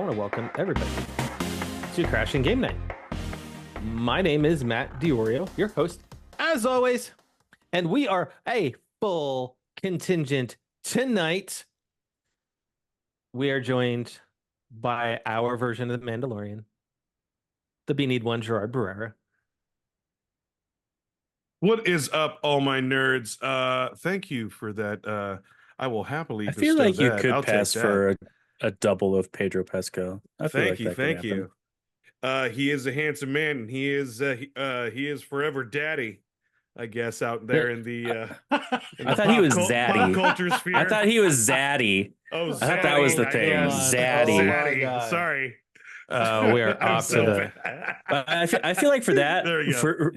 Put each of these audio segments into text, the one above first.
want to welcome everybody to Crashing Game Night. My name is Matt Diorio, your host, as always, and we are a full contingent tonight. We are joined by our version of the Mandalorian, the Be-Need one, Gerard Barrera. What is up, all my nerds? Thank you for that. I will happily. I feel like you could I'll pass for a double of Pedro Pascal. Thank you. He is a handsome man, and he is forever daddy, I guess, out there in the. I thought he was zaddy. Pop culture sphere. I thought he was zaddy. Oh, I thought that was the thing. Zaddy. Zaddy. Sorry. We are off to the. I feel like for that, for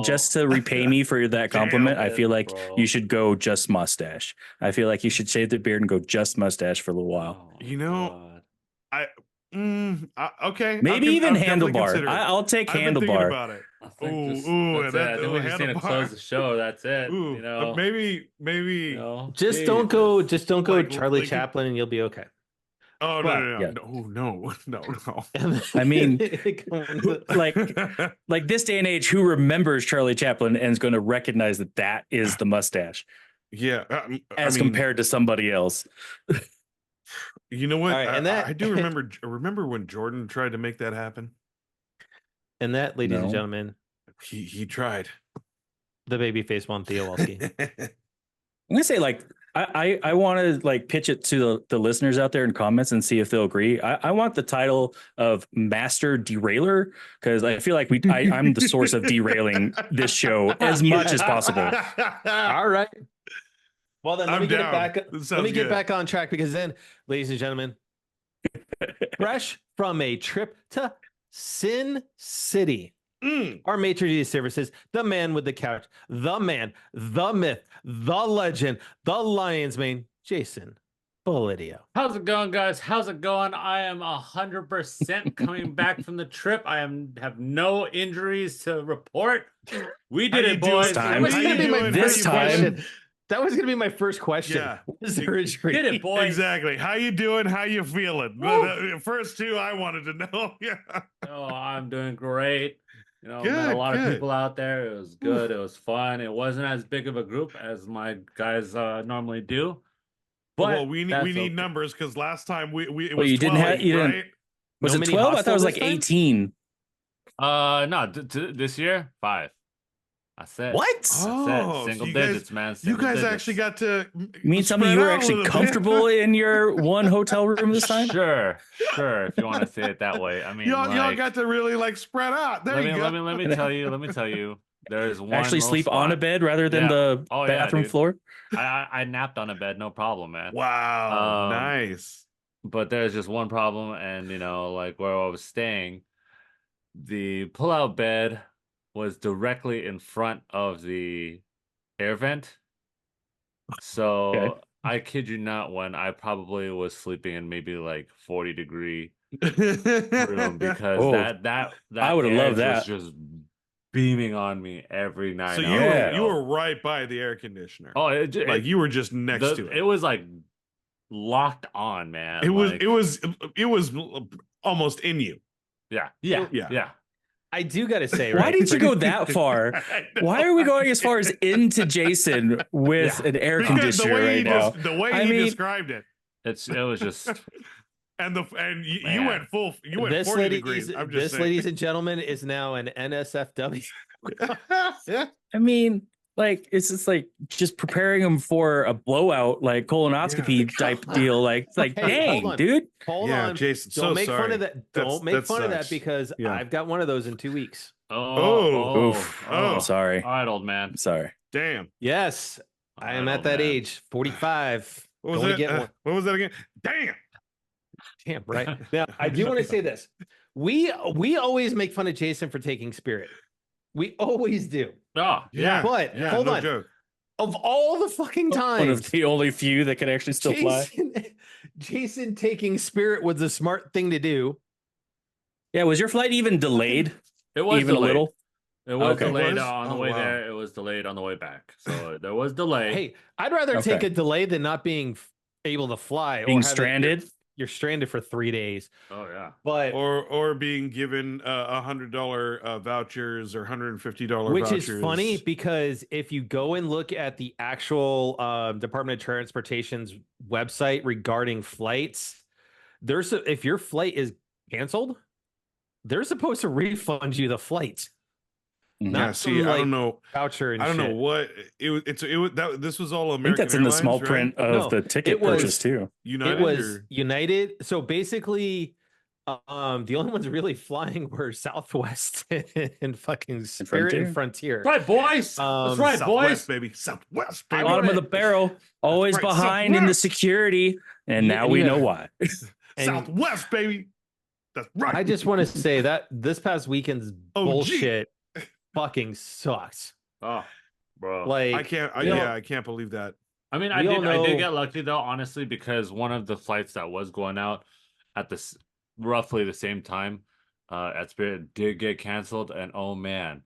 just to repay me for that compliment, I feel like you should go just mustache. I feel like you should shave the beard and go just mustache for a little while. You know, okay. Maybe even handlebar. I'll take handlebar. About it. I think we just need to close the show. That's it. Ooh, you know, maybe. You know, Just don't go Charlie Chaplin, and you'll be okay. Oh, But, no. I mean, like this day and age, who remembers Charlie Chaplin and is going to recognize that is the mustache? Yeah, compared to somebody else. You know what? Right, and I do remember when Jordan tried to make that happen. And that, ladies and gentlemen, he tried. The babyface one, Theo Walski. I'm gonna say, like, I want to like pitch it to the listeners out there in comments and see if they'll agree. I want the title of Master Derailer, because I feel like I'm the source of derailing this show as much as possible. All right. Well, then let me get back on track, because then, ladies and gentlemen, fresh from a trip to Sin City. Our maitre d' services, the man with the couch, the man, the myth, the legend, the lion's mane, Jason Bollidio. how's it going, guys? How's it going? I am 100% coming back from the trip. I have no injuries to report. We did it, boys. That was going to be my first question. Yeah. Was there injury? Did it, boys. Exactly. How you doing? How you feeling? The first two I wanted to know. Yeah. Oh, I'm doing great. You know, Good, met a lot good. of people out there. It was good. It was fun. It wasn't as big of a group as my guys normally do. But Well, we need numbers, because last time it was Well, you 12, didn't have- right? Was No it mini 12? I hostel thought it was this like time? 18. No, this year 5. I said What? Oh, single so you guys- digits, man. You Single guys digits. actually got to. You mean some of spread you were out a actually little bit. comfortable in your one hotel room this time? Sure, if you want to say it that way. I mean, Y'all got to really like spread out. There you go. Let me tell you. There's one Actually low sleep spot. on a bed rather than the bathroom dude. floor? I napped on a bed, no problem, man. Wow, nice. But there's just one problem, and like where I was staying, the pull-out bed was directly in front of the air vent. So Okay. I kid you not, when I probably was sleeping in maybe like 40-degree room, because Oh, that I would've loved that. was just beaming on me every night. So you were right by the air conditioner. Oh, You were just next to it. It was like locked on, man. It was almost in you. Yeah. I do got to say, Why right? did you go that far? Why are we going as far as into Jason with an air conditioner right now? The way I he mean- described it. It was just You went 40 degrees. I'm just saying. ladies and gentlemen, is now an NSFW. I mean, like, it's just preparing him for a blowout, like colonoscopy type deal. Like, it's like, Hey, hold dang, on. dude. Hold Yeah, on. Jason, Don't so make sorry. fun of that. That's- Don't make that fun of that, sucks. because Yeah. I've got one of those in 2 weeks. Oof. Oh. Sorry. All right, old man. Sorry. Damn. Yes, I am All right, at old that man. age, 45. What was Going to that? get one. What was that again? Damn. Damn, right. Now, I do want to say this. We always make fun of Jason for taking Spirit. We always do. Oh, yeah. But Yeah, hold no on. joke. Of all the fucking One times, of the only few that can actually still fly. Jason taking Spirit was the smart thing to do. Yeah, was your flight even delayed? It was Even delayed. a little? It was Okay. delayed It was? on the Oh, way wow. there. It was delayed on the way back. So there was delay. Hey, I'd rather take Okay. a delay than not being able to fly. Being or have it- stranded? you're stranded for 3 days. Oh yeah. But or being given $100 vouchers or $150 which vouchers. is funny because if you go and look at the actual Department of Transportation's website regarding flights, if your flight is canceled, they're supposed to refund you the flight. Yeah, see, I don't know voucher and I don't shit. know what this was all American. I think that's in Airlines, the small right? print of the ticket purchase too. United. It was United. So basically, the only ones really flying were Southwest and fucking Spirit and Frontier. Right, boys. That's right, Southwest, boys. baby. Southwest, baby. Bottom of the barrel, always right, behind in the security, and now we know why. Southwest, baby. That's right. I just want to say that this past weekend's bullshit fucking sucks. Oh, bro. Like I can't believe that. I mean, I did get lucky though, honestly, because one of the flights that was going out at this roughly the same time at Spirit did get canceled, and oh man,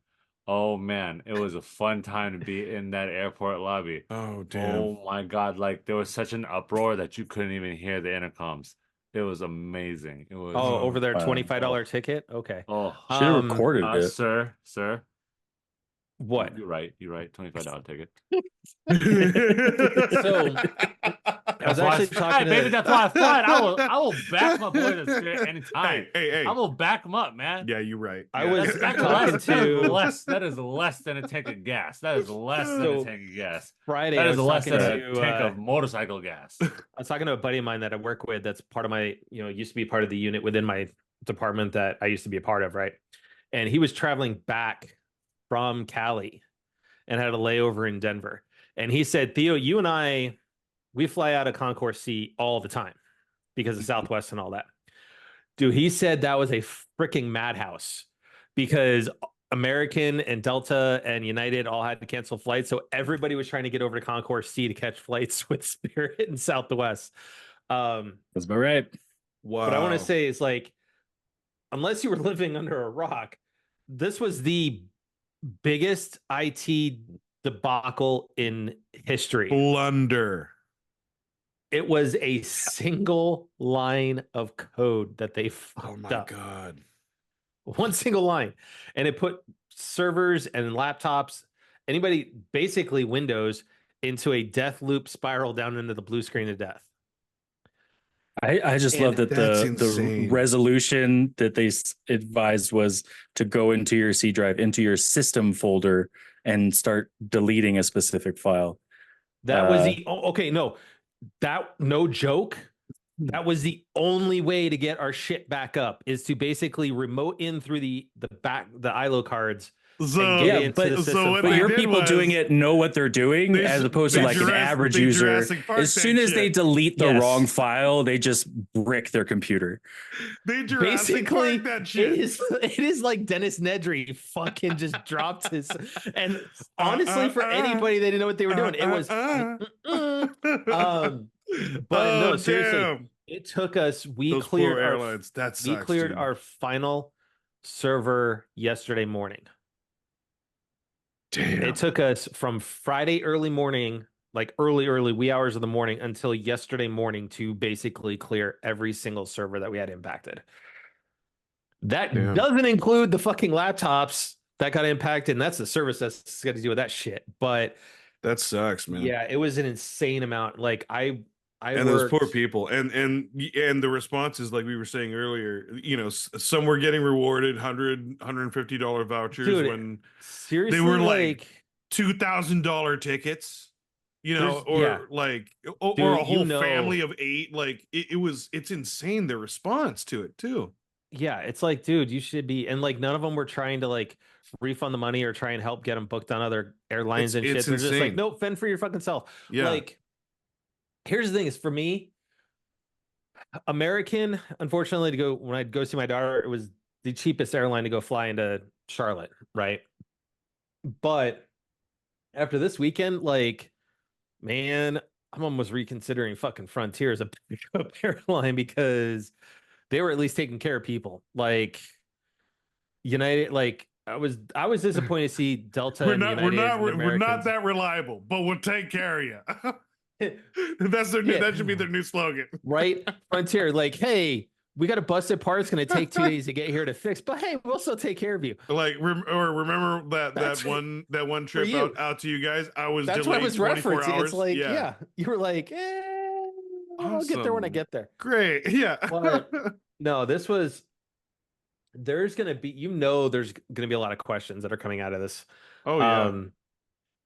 it was a fun time to be in that airport lobby. Oh damn. Oh my god, like there was such an uproar that you couldn't even hear the intercoms. It was amazing. It was over their $25 ticket. Okay. Oh, should have recorded it, sir. What? You're right. $25 ticket. So I was actually talking. Hey, baby, that's why I fly. I will back my boy to Spirit anytime. Hey. I will back him up, man. Yeah, you're right. I was talking that is less than a tank of gas. That is less than a tank of gas. Friday, that is less than a tank of motorcycle gas. I was talking to a buddy of mine that I work with. That's part of my, used to be part of the unit within my department that I used to be a part of, right? And he was traveling back from Cali and had a layover in Denver. And he said, Theo, you and I, we fly out of Concourse C all the time because of Southwest and all that. Dude, he said that was a freaking madhouse because American and Delta and United all had to cancel flights. So everybody was trying to get over to Concourse C to catch flights with Spirit and Southwest. That's about right. Wow. What I want to say is, like, unless you were living under a rock, this was the biggest IT debacle in history. Blunder. It was a single line of code that they fucked up. Oh my god. One single line. And it put servers and laptops, anybody, basically Windows, into a death loop spiral down into the blue screen of death. I just love that the resolution that they advised was to go into your C drive, into your system folder, and start deleting a specific file. That was no joke. That was the only way to get our shit back up, is to basically remote in through the ILO cards. But your people doing it know what they're doing, as opposed to like an average user. As soon as they delete the wrong file, they just brick their computer. They basically that shit. It is like Dennis Nedry fucking just dropped his. And honestly, for anybody, they didn't know what they were doing. It was. But no, seriously, damn. It took us. We cleared our final server yesterday morning. Damn. It took us from Friday early morning, like early wee hours of the morning, until yesterday morning to basically clear every single server that we had impacted. That doesn't include the fucking laptops that got impacted, and that's the service that's got to do with that shit. But that sucks, man. Yeah, it was an insane amount. Like I and those poor people, and the responses, like we were saying earlier, some were getting rewarded $150 vouchers. Dude, when seriously, they were like $2,000 tickets, or a whole family of 8. Like it's insane, the response to it too. Yeah, it's like, dude, you should be, and like none of them were trying to like refund the money or try and help get them booked on other airlines and shit. They're just like, nope, fend for your fucking self. Yeah. Like, here's the thing: is for me, American, unfortunately, when I'd go see my daughter, it was the cheapest airline to go fly into Charlotte, right? But after this weekend, like, man, I'm almost reconsidering fucking Frontier as a backup airline, because they were at least taking care of people. Like United, like I was disappointed to see Delta. We're not that reliable, but we'll take care of you. That should be their new slogan. Right? Frontier, like, hey, we got a busted part. It's going to take 2 days to get here to fix, but hey, we'll still take care of you. Like, remember that one trip out to you guys? I was That's delayed what I was 24 referencing. hours. It's like, yeah, you were like, I'll get there when I get there. Great, yeah. But no, there's going to be, there's going to be a lot of questions that are coming out of this. Oh yeah.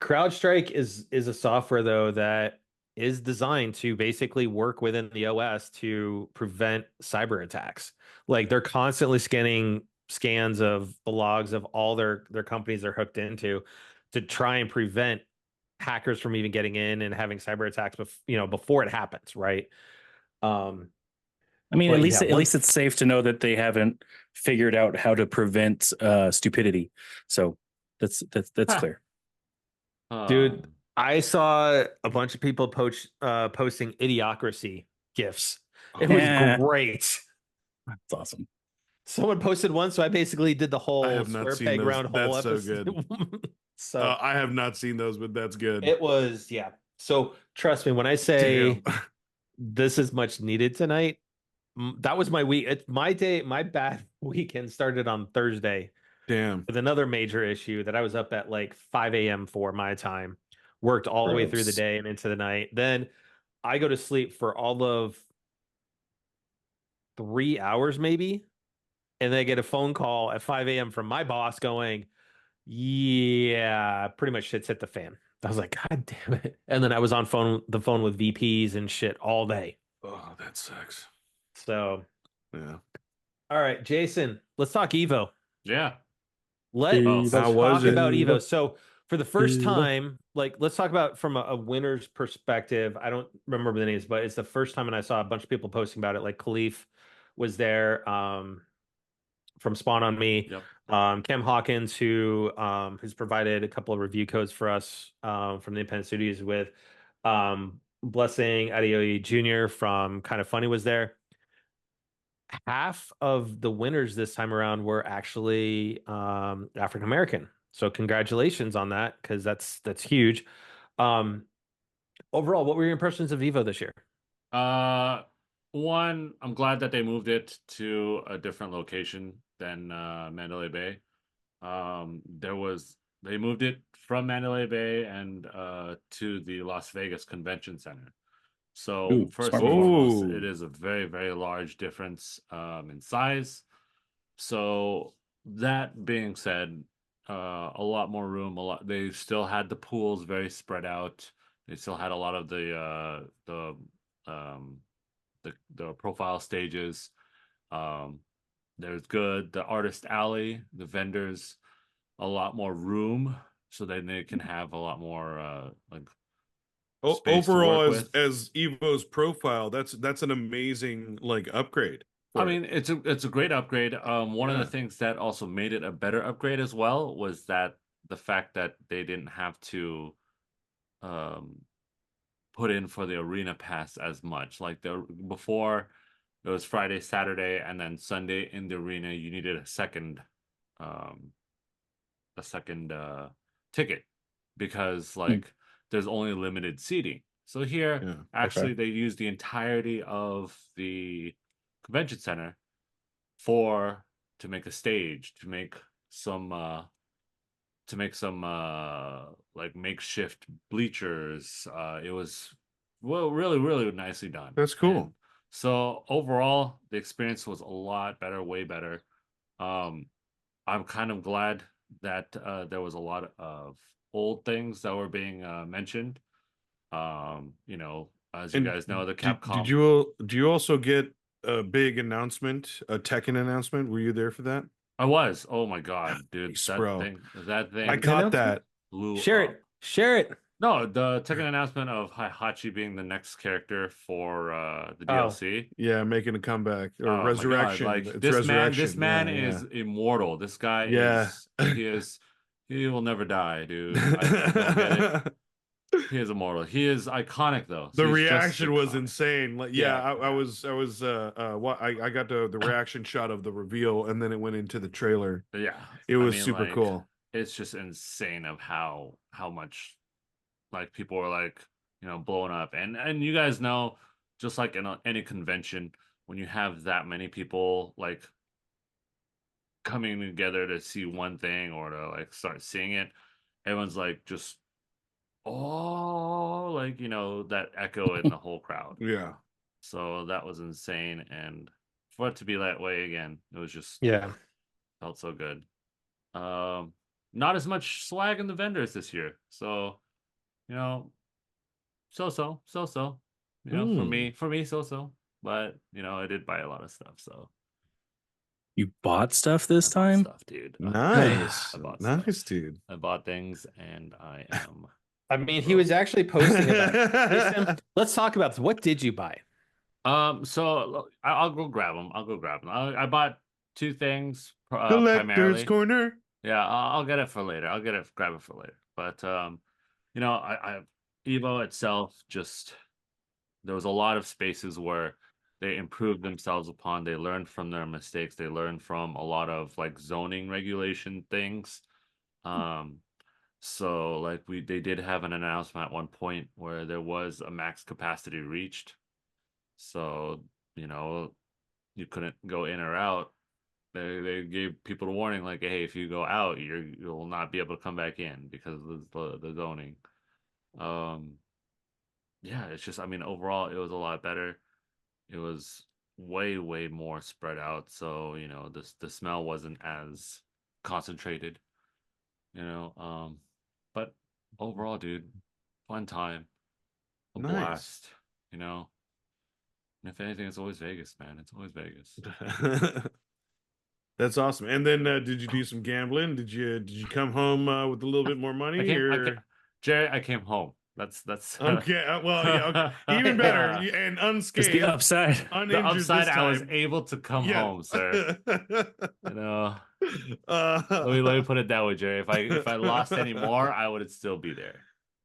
CrowdStrike is a software though that is designed to basically work within the OS to prevent cyber attacks. Like they're constantly scanning scans of the logs of all their companies they're hooked into to try and prevent hackers from even getting in and having cyber attacks before it happens, right? I mean, at least it's safe to know that they haven't figured out how to prevent stupidity. So that's clear. Dude, I saw a bunch of people posting Idiocracy GIFs. It was great. That's awesome. Someone posted one, so I basically did the whole square peg round hole that's episode. So good. I have not seen those, but that's good. It was, yeah. So trust me when I say this is much needed tonight. That was my week. It's my day. My bad weekend started on Thursday. Damn. With another major issue that I was up at like 5 a.m. for my time, worked all the way through the day and into the night. Then I go to sleep for all of 3 hours maybe. And then I get a phone call at 5 a.m. from my boss going, yeah, pretty much shit's hit the fan. I was like, God damn it. And then I was on the phone with VPs and shit all day. Oh, that sucks. So, yeah. All right, Jason, let's talk EVO. Yeah. Let's talk about EVO. So for the first time, let's talk about from a winner's perspective. I don't remember the names, but it's the first time, and I saw a bunch of people posting about it. Like Khalif was there from Spawn on Me. Yep. Cam Hawkins, who has provided a couple of review codes for us from the Independent Studios with Blessing Adeoye Jr. from Kind of Funny was there. Half of the winners this time around were actually African American. So congratulations on that, because that's huge. Overall, what were your impressions of EVO this year? One, I'm glad that they moved it to a different location than Mandalay Bay. They moved it from Mandalay Bay and to the Las Vegas Convention Center. So first and foremost, it is a very, very large difference in size. So that being said, a lot more room. They still had the pools very spread out. They still had a lot of the profile stages. There's the artist alley, the vendors, a lot more room, so then they can have a lot more overall as EVO's profile. That's an amazing upgrade. I mean, it's a great upgrade. One of the things that also made it a better upgrade as well was that the fact that they didn't have to put in for the arena pass as much. Like before, it was Friday, Saturday, and then Sunday in the arena. You needed a second ticket because there's only limited seating. So here, actually, they used the entirety of the convention center to make a stage, to make some makeshift bleachers. It was really, really nicely done. That's cool. And so overall, the experience was a lot better, way better. I'm kind of glad that there was a lot of old things that were being mentioned. As you guys know, the Capcom. Did you also get a big announcement, a Tekken announcement? Were you there for that? I was. Oh my god, dude! Nice, that thing. I caught that. Share it. No, the Tekken announcement of Heihachi being the next character for the DLC. Yeah, making a comeback or resurrection. This man is immortal. This guy he will never die, dude. I don't get it. He is immortal. He is iconic though. The reaction was insane. I got the reaction shot of the reveal, and then it went into the trailer. Yeah, it was super cool. It's just insane of how much people were like, blowing up. And you guys know, just like in any convention, when you have that many people like coming together to see one thing or to like start seeing it, everyone's like just like that echo in the whole crowd. Yeah. So that was insane, and for it to be that way again, it was just felt so good. Not as much swag in the vendors this year, so so for me so, but I did buy a lot of stuff. So you bought stuff this time? stuff, dude. Nice. I bought nice, stuff. dude. I bought things, and I am. I mean, he was actually posting about it. Hey, Sam, let's talk about this. What did you buy? So I'll go grab them. I bought 2 things Collector's primarily. Corner. Yeah, I'll get it for later. Grab it for later. But I Evo itself, just there was a lot of spaces where they improved themselves upon. They learned from their mistakes. They learned from a lot of like zoning regulation things. So like they did have an announcement at one point where there was a max capacity reached. So, you couldn't go in or out. They gave people a warning like, hey, if you go out, you'll not be able to come back in because of the zoning. Yeah, it's just, I mean, overall it was a lot better. It was way, way more spread out. So, the smell wasn't as concentrated, but overall, dude, fun time, a blast, And if anything, it's always Vegas, man. It's always Vegas. That's awesome. And then did you do some gambling? Did you come home with a little bit more money? Jerry, I came home. That's okay. Well, yeah, okay. Even better and unscathed. It's the upside. The upside, I was able to come home, sir. Let me put it that way, Jerry. If I lost any more, I would still be there.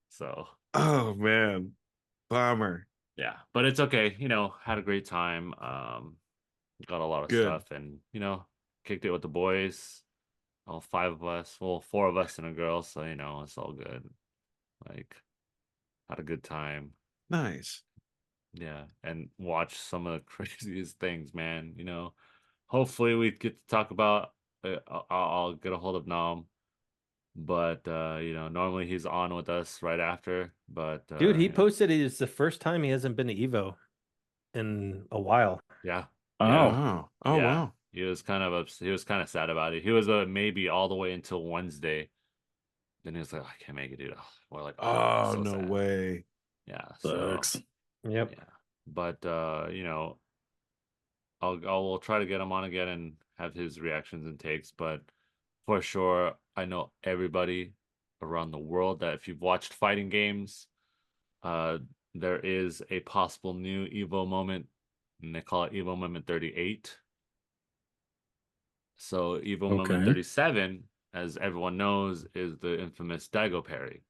So. Oh man, bummer. Yeah, but it's okay. Had a great time. Got a lot of stuff, and kicked it with the boys. All 5 of us. Well, 4 of us and a girl. So it's all good. Like, had a good time. Nice. Yeah, and watch some of the craziest things, man. Hopefully we get to talk about. I'll get a hold of Nam. But normally he's on with us right after. But dude, he posted it's the first time he hasn't been to EVO in a while. Yeah. Oh wow. He was kind of sad about it. He was maybe all the way until Wednesday. Then he was like, I can't make it, dude. We're like, oh so no sad. way. Yeah. Sucks. Yep. Yeah. But we'll try to get him on again and have his reactions and takes. But for sure, I know everybody around the world that if you've watched fighting games, there is a possible new EVO moment, and they call it EVO Moment 38. So EVO Moment 37, as everyone knows, is the infamous Daigo parry.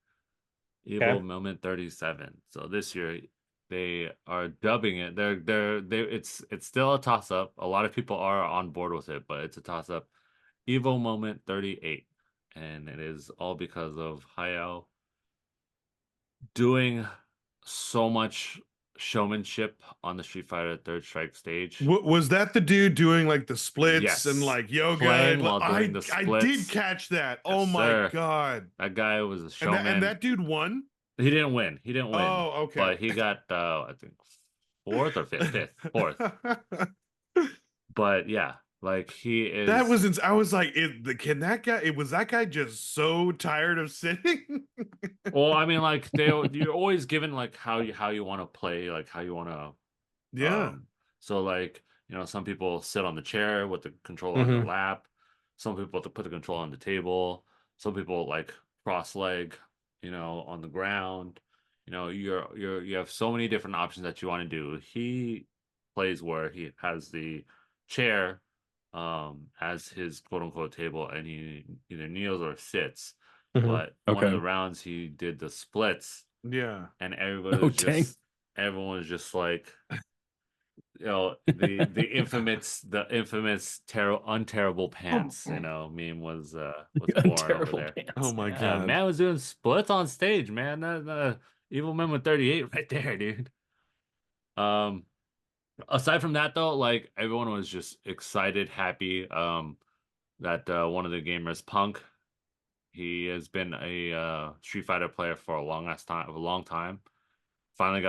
EVO Moment 37. So this year they are dubbing it. It's still a toss up. A lot of people are on board with it, but it's a toss up. EVO Moment 38, and it is all because of Hayao doing so much showmanship on the Street Fighter Third Strike stage. Was that the dude doing like the splits and like yoga? I did catch that. Yes, oh my sir. God, that guy was a showman. And that dude won. He didn't win. Oh, okay. But he got I think 4th or 5th, 4th. But yeah. Like he is. That was. I was like, can that guy? Was that guy just so tired of sitting? Well, I mean, like you're always given like how you want to play, like how you want to. Yeah. So like some people sit on the chair with the controller on their lap. Some people put the controller on the table. Some people like cross leg, on the ground. You have so many different options that you want to do. He plays where he has the chair as his quote unquote table, and he either kneels or sits. But one of the rounds he did the splits. Yeah. And everyone was just like the infamous unterrible pants, meme was born over there. Pants. Oh my God. Man was doing splits on stage, man. Evil Men with 38 right there, dude. Aside from that though, like everyone was just excited, happy. That one of the gamers, Punk, he has been a Street Fighter player for a long time. Finally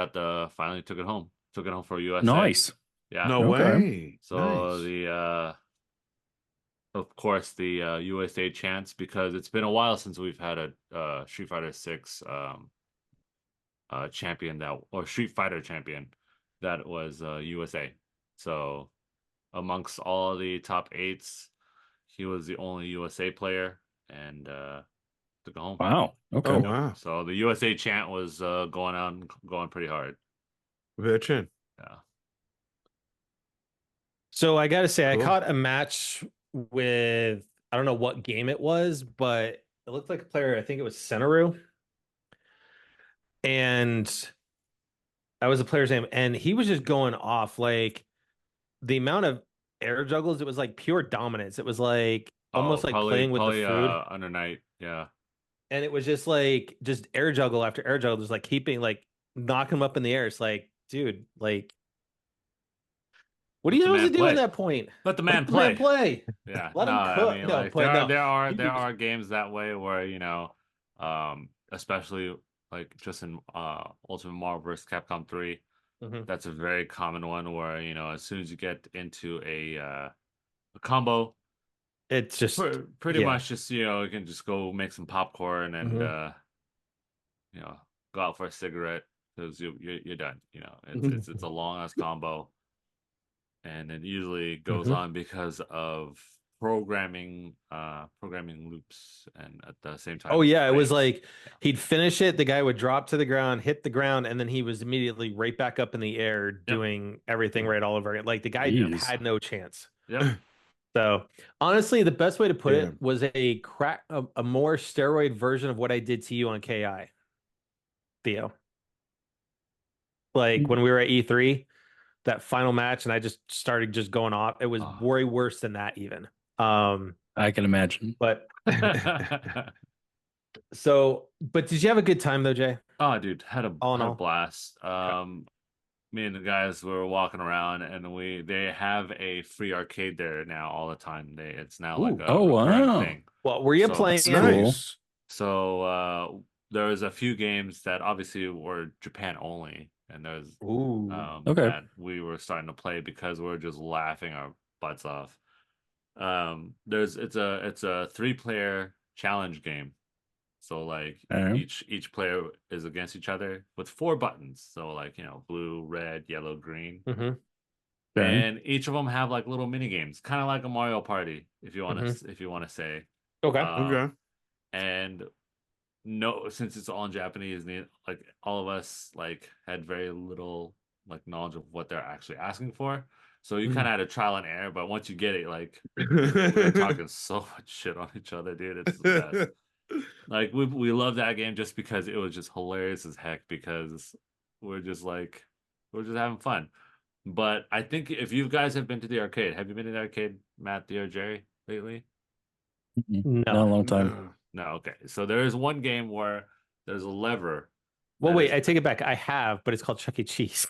took it home. Took it home for USA. Nice. Yeah. No way. So Nice. the of course the USA chance, because it's been a while since we've had a Street Fighter 6 champion or Street Fighter champion that was USA. So amongst all the top 8s, he was the only USA player and took it home. Wow. Okay. Oh wow. So the USA chant was going pretty hard. Bitchin'. Yeah. So I gotta say, Cool. I caught a match with, I don't know what game it was, but it looked like a player. I think it was Senaru, and that was the player's name, and he was just going off. Like the amount of air juggles, it was like pure dominance. It was like almost like playing with the food under night. Yeah. And it was just like just air juggle after air juggle, just like keeping like knocking him up in the air. It's like, dude, like what are you supposed to do at that point? Let the man play. Yeah. Let him cook. I mean, like, there are games that way where, you know, especially like just in Ultimate Marvel vs. Capcom 3, that's a very common one where, you know, as soon as you get into a combo, it's just pretty much just, you know, you can just go make some popcorn and you know, go out for a cigarette because you're done. You know, it's a long ass combo. And it usually goes on because of programming loops and at the same time. Oh yeah, it was like he'd finish it, the guy would drop to the ground, hit the ground, and then he was immediately right back up in the air doing everything right all over again. Like the guy had no chance. Yeah. So honestly, the best way to put it was a more steroid version of what I did to you on KI, Theo. Like when we were at E3, that final match, and I just started just going off. It was way worse than that even. I can imagine. But but did you have a good time though, Jay? Oh, dude, had a blast. Me and the guys were walking around, and they have a free arcade there now all the time. It's now like a thing. What were you playing? Nice. So there was a few games that obviously were Japan only. And there's that we were starting to play because we were just laughing our butts off. It's a 3-player challenge game. So like each player is against each other with 4 buttons. So like, you know, blue, red, yellow, green. And each of them have like little mini games, kind of like a Mario Party, if you want to say. Okay. And no, since it's all in Japanese, like all of us like had very little like knowledge of what they're actually asking for. So you kind of had a trial and error, but once you get it, like we're talking so much shit on each other, dude. It's the best. Like we love that game just because it was just hilarious as heck, because we're just having fun. But I think if you guys have been to the arcade, have you been to the arcade, Matt, Theo, Jerry, lately? No, a long time. No, okay. So there is one game where there's a lever. Well, wait, I take it back. I have, but it's called Chuck E. Cheese.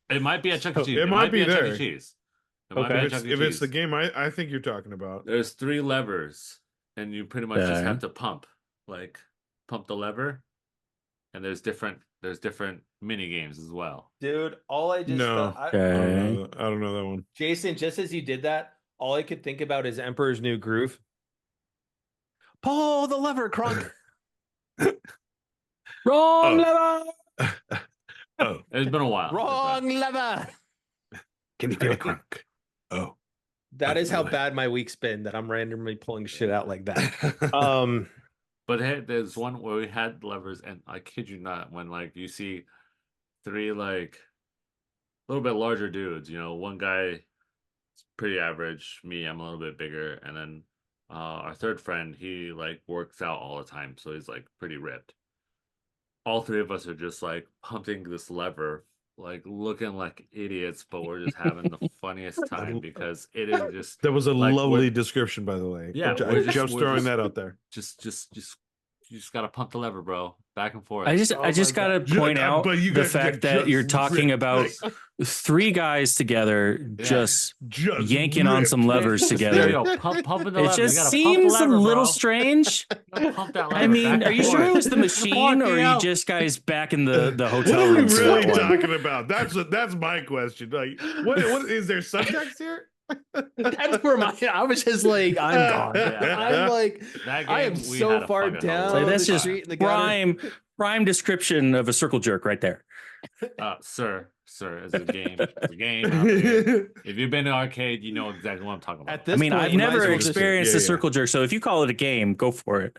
It might be a Chuck E. Cheese. It might be there. Chuck E. Cheese. If it's the game I think you're talking about. There's 3 levers, and you pretty much just have to pump the lever, and there's different mini games as well. Dude, all I just I don't know that one. Jason, just as you did that, all I could think about is Emperor's New Groove. Pull the lever, Crunk. Wrong lever. It's been a while. Wrong lever. Can you feel it, Crunk? Oh, that is how bad my week's been. That I'm randomly pulling shit out like that. But hey, there's one where we had levers, and I kid you not, when like you see 3 like a little bit larger dudes, you know, one guy is pretty average. Me, I'm a little bit bigger, and then our third friend, he like works out all the time, so he's like pretty ripped. All 3 of us are just like pumping this lever, like looking like idiots, but we're just having the funniest time because it is just. That was a lovely description, by the way. Yeah, just throwing that out there. Just just gotta pump the lever, bro. Back and forth. I just gotta point out the fact that you're talking about 3 guys together just yanking on some levers together. Yo, pumping the It lever. just seems a little strange. Pump that lever. I mean, are you sure it was the machine, or are you just guys back in the hotel room? What are we really talking about? That's my question. Like, what is there subtext here? That's where I was just like, I'm gone. I'm like, I am so far down. Like, that's just prime description of a circle jerk right there. Sir, it's a game. It's a game. If you've been to arcade, you know exactly what I'm talking about. I mean, I've never experienced a circle jerk, so if you call it a game, go for it.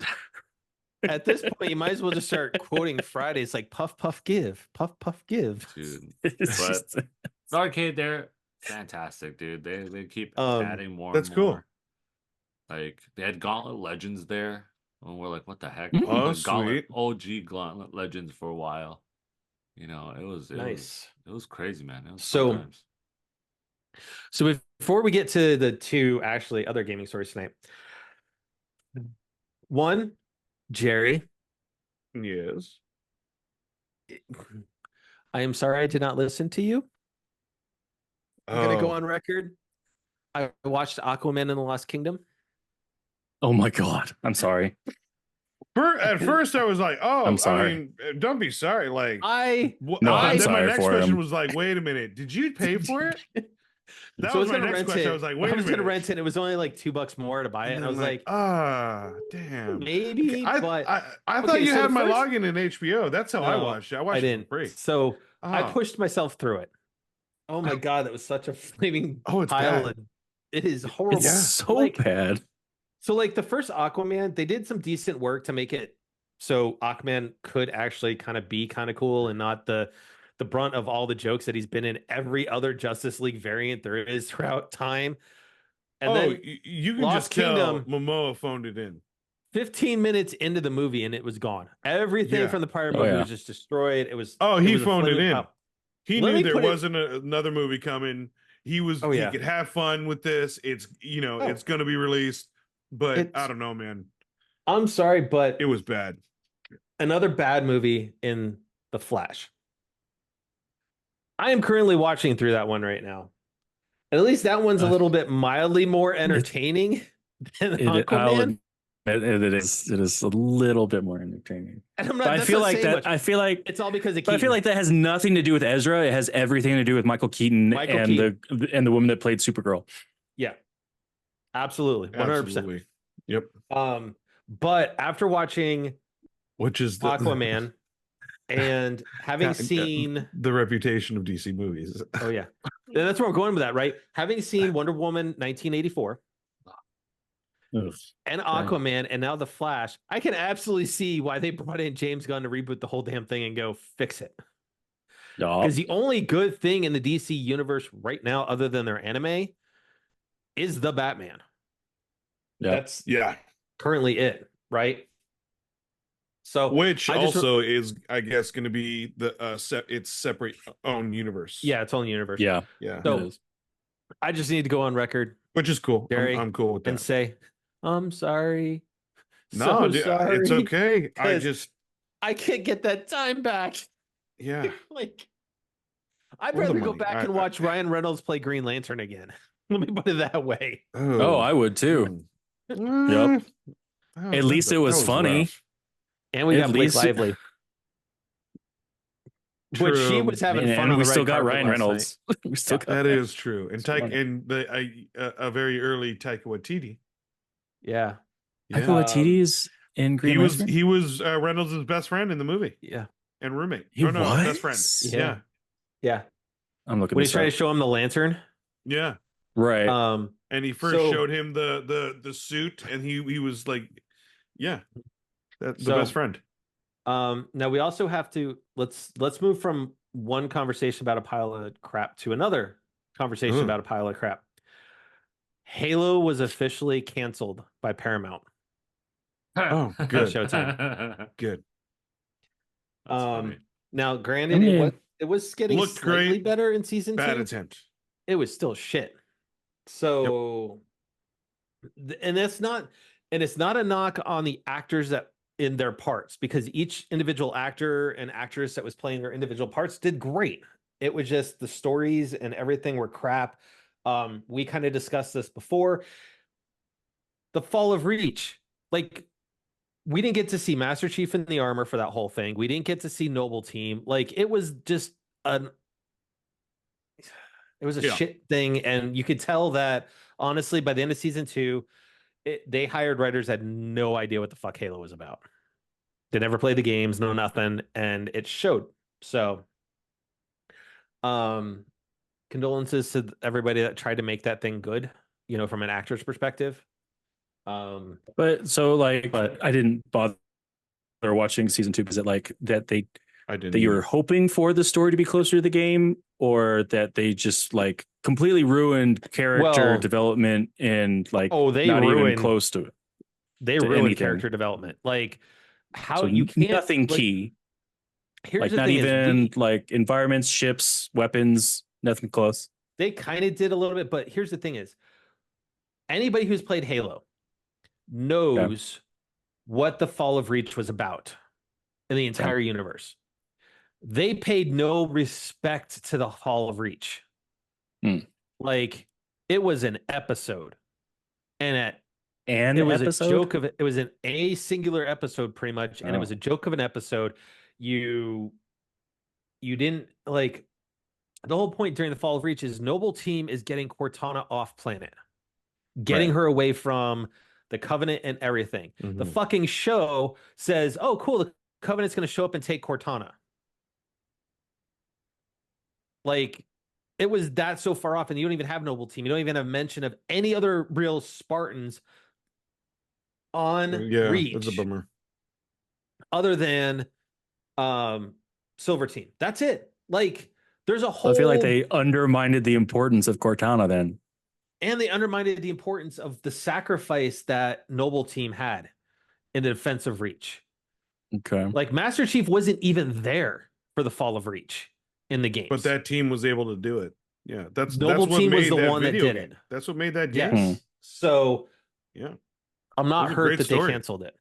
At this point, you might as well just start quoting Fridays like puff, puff, give, puff, puff, give. Dude, but the arcade there, fantastic, dude. They keep adding more. That's cool. Like they had Gauntlet Legends there, and we're like, what the heck? Oh, Gauntlet, sweet. OG Gauntlet Legends for a while. You know, it was nice. It was crazy, man. It was so before we get to the 2 actually other gaming stories tonight, 1, Jerry. Yes. I am sorry I did not listen to you. I'm gonna go on record. I watched Aquaman and the Lost Kingdom. Oh my God. I'm sorry. At first, I was like, "Oh, I'm sorry." I mean, don't be sorry." Like, I'm then sorry my next for question him. was like, "Wait a minute, did you pay for it?" That So was my next question. I was like, "Wait a minute." I was gonna rent it. It was only like $2 more to buy it, and I was like, damn." Maybe, but I thought you had my login in HBO. That's how I watched it. I watched it for free. So I pushed myself through it. Oh my God, that was such a flaming it's pile. bad. It is horrible. It's so bad. So like the first Aquaman, they did some decent work to make it so Aquaman could actually kind of be kind of cool and not the brunt of all the jokes that he's been in every other Justice League variant there is throughout time. And then you can Lost just tell Kingdom, Momoa phoned it in. 15 minutes into the movie and it was gone. Everything from the prior movie was just destroyed. It was he phoned it in. He knew there wasn't another movie coming. He could have fun with this. It's it's going to be released, but I don't know, man. I'm sorry, but it was bad. Another bad movie in The Flash. I am currently watching through that one right now. And at least that one's a little bit mildly more entertaining than Aquaman. It is a little bit more entertaining. And I feel like it's all because of Keaton. But I feel like that has nothing to do with Ezra. It has everything to do with Michael Keaton. The woman that played Supergirl. Yeah. Absolutely. 100%. Absolutely. Yep. But after watching Aquaman and having seen the reputation of DC movies. Oh yeah. And that's where I'm going with that, right? Having seen Wonder Woman 1984 and Aquaman and now The Flash, I can absolutely see why they brought in James Gunn to reboot the whole damn thing and go fix it. Because the only good thing in the DC universe right now, other than their anime, is the Batman. That's currently it, right? So which also is, I guess, going to be its separate own universe. Yeah, its own universe. Yeah. So I just need to go on record, which is cool. Jerry, I'm cool with that. And say, I'm sorry. No, sorry. It's okay. I can't get that time back. Yeah. Like, I'd rather go back and watch Ryan Reynolds play Green Lantern again. Let me put it that way. Oh, I would too. Yep. At least it was funny. Rough. And we got Blake Lively. Which she was having fun. And we still got Ryan Reynolds. We still got that is true. And a very early Taika Waititi. Yeah. Taika Waititi's in Green Lantern? He was Reynolds' best friend in the movie. Yeah. And roommate. He was? Best friend. Yeah. I'm looking. When he's trying to show him the lantern. Yeah. Right. And he first showed him the suit, and he was like, that's the best friend. Now we also have to let's move from one conversation about a pile of crap to another conversation about a pile of crap. Halo was officially canceled by Paramount. Oh, good. Showtime. Good. Now, granted, it was getting looked slightly great, better in season 2. Bad attempt. It was still shit. So, and it's not a knock on the actors that in their parts, because each individual actor and actress that was playing their individual parts did great. It was just the stories and everything were crap. We kind of discussed this before. The Fall of Reach, like, we didn't get to see Master Chief in the armor for that whole thing. We didn't get to see Noble Team. Like, it was just a shit thing. And you could tell that, honestly, by the end of season 2, they hired writers that had no idea what the fuck Halo was about. They never played the games, no nothing, and it showed. So, condolences to everybody that tried to make that thing good, from an actor's perspective. But I didn't bother watching season 2 because that you were hoping for the story to be closer to the game, or that they just completely ruined character development and they not even close to it. They ruined anything. Character development. You can't nothing key. Here's the not thing even environments, ships, weapons, nothing close. They kind of did a little bit, but here's the thing is, anybody who's played Halo knows what the Fall of Reach was about in the entire universe. They paid no respect to the Fall of Reach. It was an episode, and it was a joke of it. It was a singular episode, pretty much, and it was a joke of an episode. You didn't the whole point during the Fall of Reach is Noble Team is getting Cortana off planet, getting her away from the Covenant and everything. Mm-hmm. The fucking show says, "Oh, cool, the Covenant's going to show up and take Cortana." It was that so far off, and you don't even have Noble Team. You don't even have mention of any other real Spartans on Reach. It's a bummer. Other than Silver Team. That's it. There's a whole... I feel like they undermined the importance of Cortana then. And they undermined the importance of the sacrifice that Noble Team had in the defense of Reach. Okay. Master Chief wasn't even there for the Fall of Reach in the games. But that team was able to do it. Yeah, Noble Team was the one that did it. That's what made that game. Yes. So, I'm not hurt that they canceled it.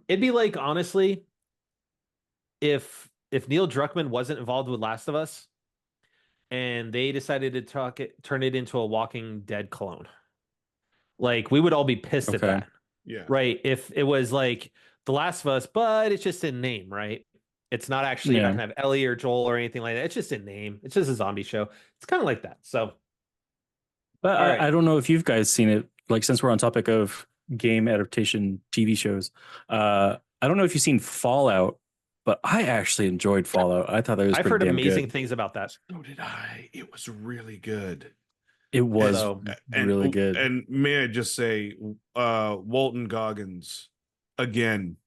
It'd be honestly, if Neil Druckmann wasn't involved with Last of Us and they decided to turn it into a Walking Dead clone, we would all be pissed at that. Yeah. Right. If it was The Last of Us, but it's just in name, right? It's not actually, you're not gonna have Ellie or Joel or anything like that. It's just in name. It's just a zombie show. It's kind of like that. So, but I don't know if you've guys seen it. Since we're on topic of game adaptation TV shows, I don't know if you've seen Fallout, but I actually enjoyed Fallout. I thought that was. I've heard amazing things about that. So did I. It was really good. It was really good. And may I just say, Walton Goggins again.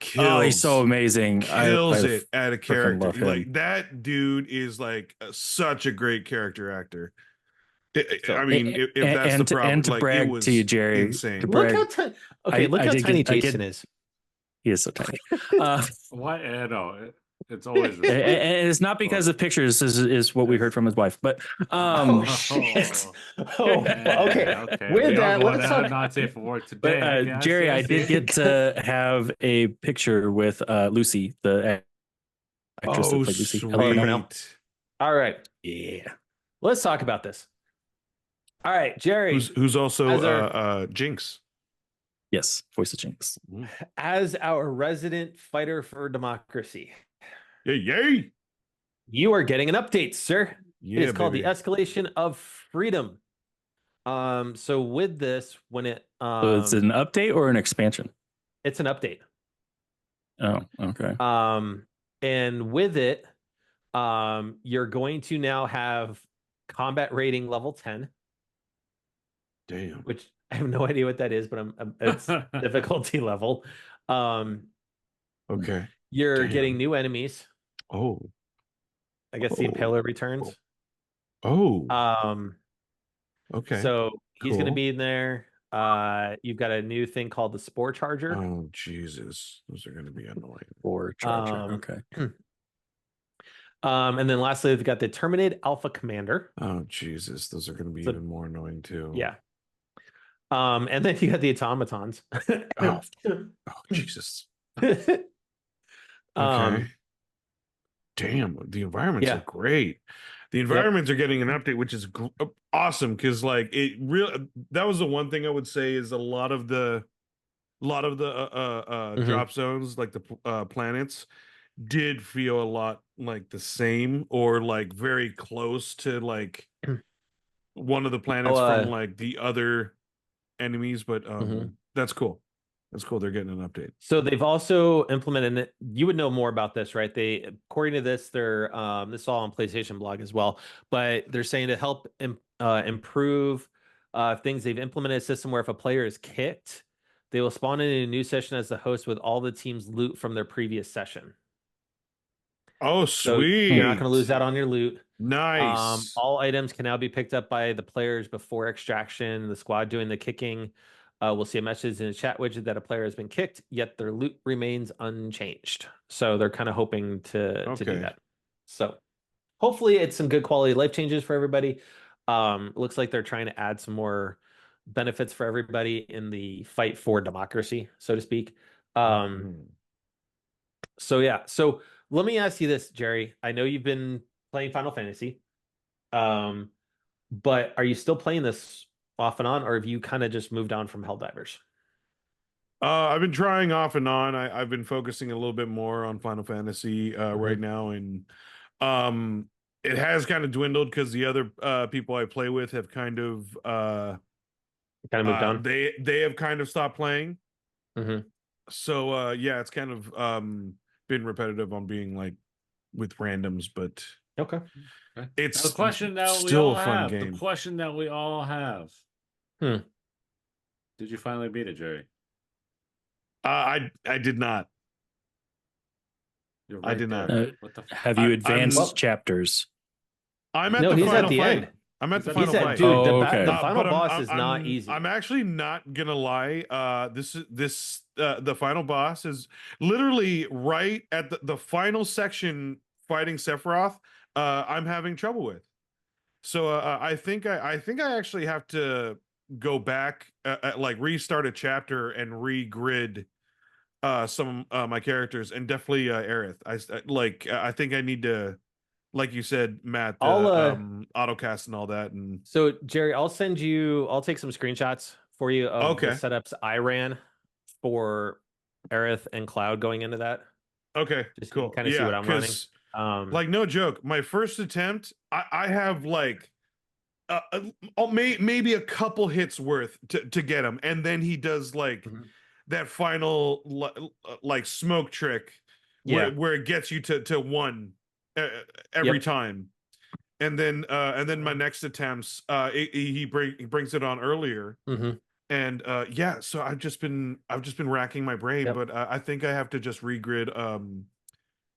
He's so amazing. Kills it at a character. That dude is such a great character actor. If that's the problem, and to brag to you, Jerry, insane. Look how tiny Jason is. He is so tiny. Why? No, it's always. And it's not because of pictures. Is what we heard from his wife. But shit. Okay. With that, let's talk. Not safe for work today. But, Jerry, I did get to have a picture with Lucy, the actress that played Lucy. Sweet. All right. Yeah. Let's talk about this. All right, Jerry. Who's also Jinx. Yes, voice of Jinx. As our resident fighter for democracy. Yay! You are getting an update, sir. Yeah, it's called the Escalation of Freedom. So with this, when it so it's an update or an expansion? It's an update. Oh, okay. And with it, you're going to now have combat rating level 10. Damn. Which I have no idea what that is, but it's difficulty level. Okay. You're getting new enemies. Oh. I guess the Impaler returns. Oh. Okay. So he's going to be in there. You've got a new thing called the Spore Charger. Oh, Jesus. Those are going to be annoying. Spore Charger. Okay. And then lastly, they've got the Terminated Alpha Commander. Oh, Jesus. Those are going to be even more annoying too. Yeah. And then you got the automatons. Oh, Jesus. Um, Okay. Damn, the environments Yeah. are great. The environments are getting an update, which is awesome because like it really that was the one thing I would say is a lot of the drop zones, like the planets, did feel a lot like the same or like very close to like one of the planets from like the other enemies, but that's cool. That's cool. They're getting an update. So they've also implemented it. You would know more about this, right? They, according to this, they're this is all on PlayStation blog as well, but they're saying to help improve things. They've implemented a system where if a player is kicked, they will spawn in a new session as the host with all the team's loot from their previous session. Oh, sweet. So you're not going to lose out on your loot. Nice. All items can now be picked up by the players before extraction. The squad doing the kicking will see a message in the chat widget that a player has been kicked, yet their loot remains unchanged. So they're kind of hoping to do that. So hopefully it's some good quality life changes for everybody. Looks like they're trying to add some more benefits for everybody in the fight for democracy, so to speak. So yeah, so let me ask you this, Jerry. I know you've been playing Final Fantasy, but are you still playing this off and on, or have you kind of just moved on from Helldivers? I've been trying off and on. I've been focusing a little bit more on Final Fantasy right now, and it has kind of dwindled because the other people I play with have kind of moved on. They have kind of stopped playing. So yeah, it's kind of been repetitive on being like with randoms, but okay. It's the question that still we all a fun have. game. The question that we all have. Did you finally beat it, Jerry? I did not. Right I did not. What the have you advanced chapters? I'm at the final fight. End. I'm at the final fight. Dude, the final boss is not easy. I'm actually not gonna lie. The final boss is literally right at the final section fighting Sephiroth. I'm having trouble with. So I think I actually have to go back, like restart a chapter and regrid some of my characters, and definitely Aerith. I think I need to, like you said, Matt, autocast and all that. And so Jerry, I'll take some screenshots for you of the setups I ran for Aerith and Cloud going into that. Okay, just cool. Kind of see what I'm running. Like no joke, my first attempt, I have like maybe a couple hits worth to get him, and then he does like that final like smoke trick where it gets you to one every time, and then my next attempts he brings it on earlier. And yeah, so I've just been racking my brain, but I think I have to just regrid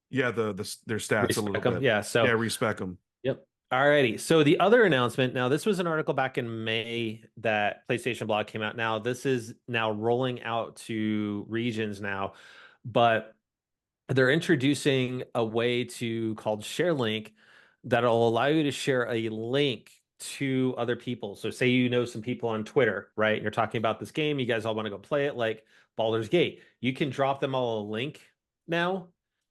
their stats a little bit. Respec them. Yep. Alrighty. So the other announcement, now this was an article back in May that PlayStation Blog came out. Now this is now rolling out to regions now, but they're introducing a way called Share Link that'll allow you to share a link to other people. So say you know some people on Twitter, right? And you're talking about this game, you guys all want to go play it, like Baldur's Gate. You can drop them all a link now,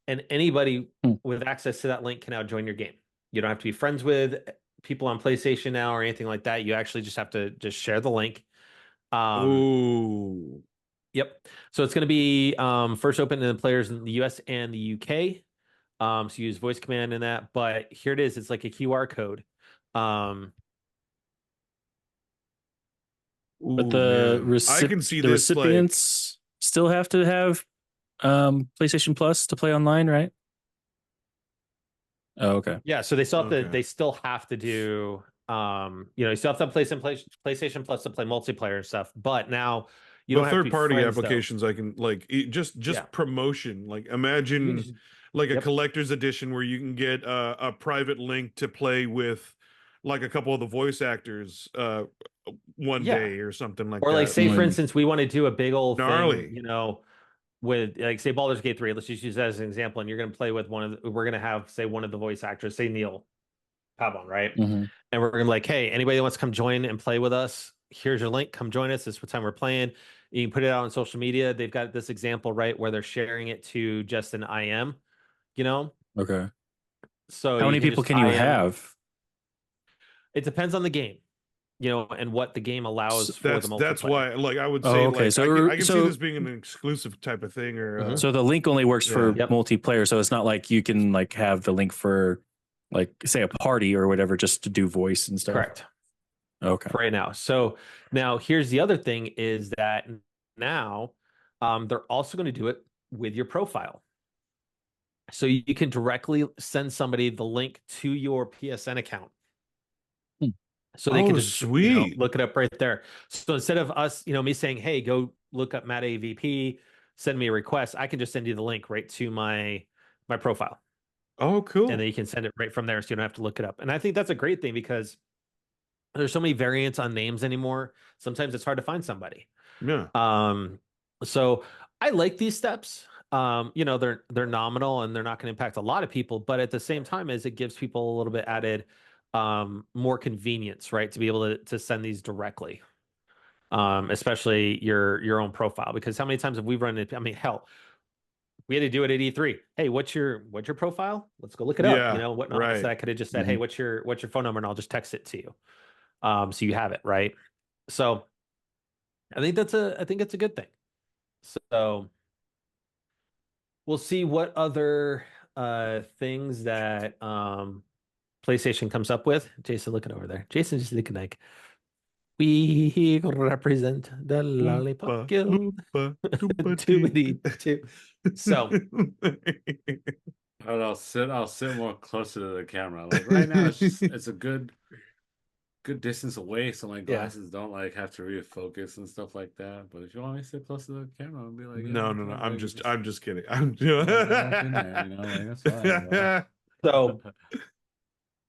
and anybody with access to that link can now join your game. You don't have to be friends with people on PlayStation now or anything like that. You actually just have to just share the link. Ooh. Yep. So it's going to be first open to the players in the US and the UK. So you use voice command in that, but here it is. It's like a QR code. But I can see the recipients still have to have PlayStation Plus to play online, right? Oh, okay. Yeah, so they still have to. They still have to do. You still have to play some PlayStation Plus to play multiplayer and stuff. But now you don't have third-party applications. Though. I can like just promotion. Like imagine like a collector's edition where you can get a private link to play with like a couple of the voice actors one day or something like that. Or like say for instance, we want to do a big old thing, with like say Baldur's Gate 3, let's just use that as an example, and you're going to play with we're going to have say one of the voice actors, say Neil Pavon, right? And we're going to be like, hey, anybody that wants to come join and play with us here's your link. Come join us. This is what time we're playing. You can put it out on social media. They've got this example, right, where they're sharing it to just an IM, you know? Okay. So how many people can you have? It depends on the game, you know, and what the game allows for the multiplayer. That's why, like, I would say, okay. like, So I can see this being an exclusive type of thing, or so the link only works for multiplayer. So it's not like you can like have the link for, like, say a party or whatever, just to do voice and stuff. Correct. Okay. For right now. So now here's the other thing is that now they're also going to do it with your profile. So you can directly send somebody the link to your PSN account. So they can just look it up right there. So instead of us, me saying, hey, go look up Matt AVP, send me a request, I can just send you the link right to my profile. Oh, cool. And then you can send it right from there so you don't have to look it up. And I think that's a great thing because there's so many variants on names anymore. Sometimes it's hard to find somebody. Yeah. So I like these steps. They're nominal and they're not going to impact a lot of people, but at the same time, as it gives people a little bit added more convenience, right, to be able to send these directly, especially your own profile. Because how many times have we run into? I mean, hell, we had to do it at E3. Hey, what's your profile? Let's go look it up. Whatnot. Right. So I could have just said, hey, what's your phone number, and I'll just text it to you. So you have it, right? So I think it's a good thing. So we'll see what other things that PlayStation comes up with. Jason looking over there. Jason just looking like, we represent the Lollipop Guild. So I'll sit more closer to the camera. Like right now, it's a good distance away, so my glasses don't like have to refocus and stuff like that. But if you want me to sit close to the camera, I'll be like, no. I'm just kidding. That's fine. So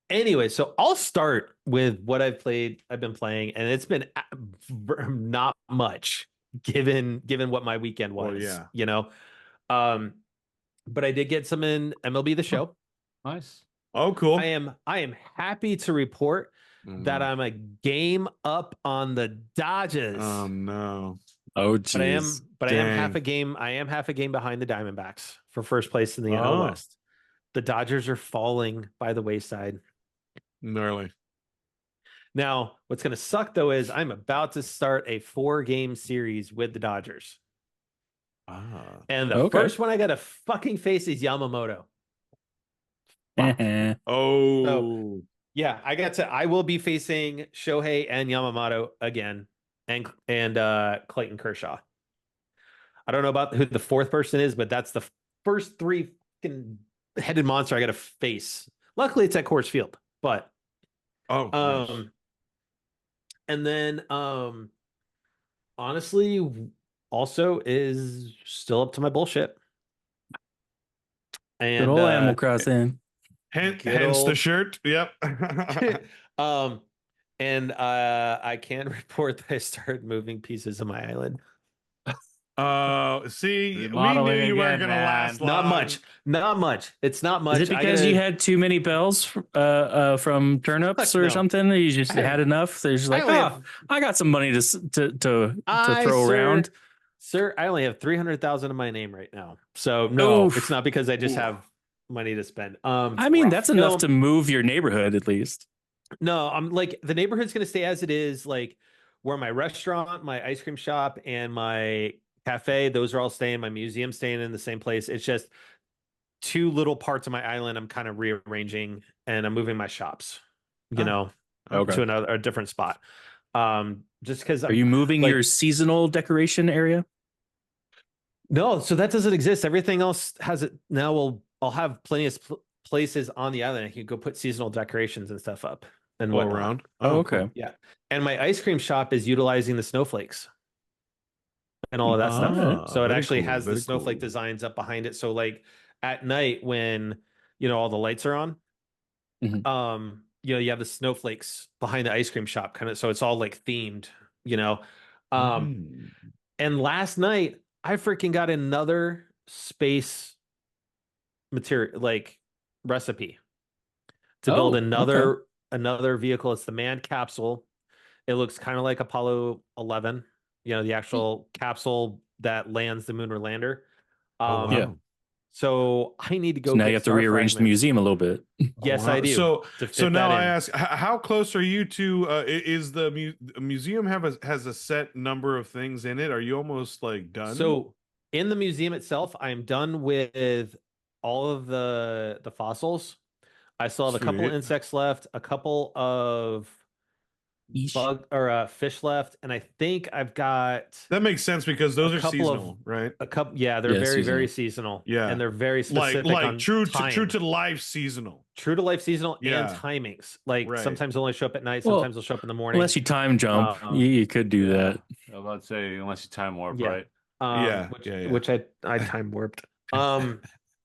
anyway, so I'll start with what I've been playing, and it's been not much given what my weekend was. Well, yeah. But I did get some in MLB The Show. Nice. Oh, cool. I am happy to report that I'm a game up on the Dodgers. Oh no. Oh geez. But I am half a game. I am half a game behind the Diamondbacks for first place in the NL West. The Dodgers are falling by the wayside. Gnarly. Now, what's going to suck though is I'm about to start a 4-game series with the Dodgers. And the first one I got to fucking face is Yamamoto. So, yeah, I will be facing Shohei and Yamamoto again, and Clayton Kershaw. I don't know about who the fourth person is, but that's the first 3 fucking headed monster I got to face. Luckily, it's at Coors Field, but nice. And then honestly, also is still up to my bullshit. And good old Animal Crossing. Hence the shirt. Yep. And I can report that I started moving pieces of my island. See, we knew you weren't gonna last long. Not much. It's not much. Is it because you had too many bells from turnips or something? You just had enough. There's like, I got some money to throw around. Sir, I only have 300,000 in my name right now. So no, it's not because I just have money to spend. I mean, that's enough to move your neighborhood at least. No, I'm like, the neighborhood's going to stay as it is. Like where my restaurant, my ice cream shop, and my cafe, those are all staying. My museum staying in the same place. It's just 2 little parts of my island I'm kind of rearranging, and I'm moving my shops, to a different spot. Just because. Are you moving your seasonal decoration area? No, so that doesn't exist. Everything else has it now. I'll have plenty of places on the island I can go put seasonal decorations and stuff up and all around. Oh, okay. Cool. Yeah. And my ice cream shop is utilizing the snowflakes and all of that stuff. So it actually has the snowflake designs up behind it. So like at night when, all the lights are on, you have the snowflakes behind the ice cream shop kind of. So it's all like themed, and last night I freaking got another space material, like recipe to build another vehicle. It's the manned capsule. It looks kind of like Apollo 11, the actual capsule that lands the moon or lander. Yeah. So I need to go So now get you have to star rearrange the fragments. museum a little bit. Yes, wow. I do. So now I ask, how close are you to? Is the museum has a set number of things in it? Are you almost like done? So in the museum itself, I'm done with all of the fossils. I still have a couple Sweet. insects left, a couple of bug or fish left, and I think I've got That makes sense because those are seasonal, right? a couple. Yeah, they're very seasonal. Yeah, and they're very specific like on true time. to life seasonal. True to life seasonal Yeah. and timings. Like Right. sometimes they'll only show up at night, Well, sometimes they'll show up in the morning. Unless you time jump, you could do that. I was about to say, unless you time warp, Yeah. right? Which I time warped.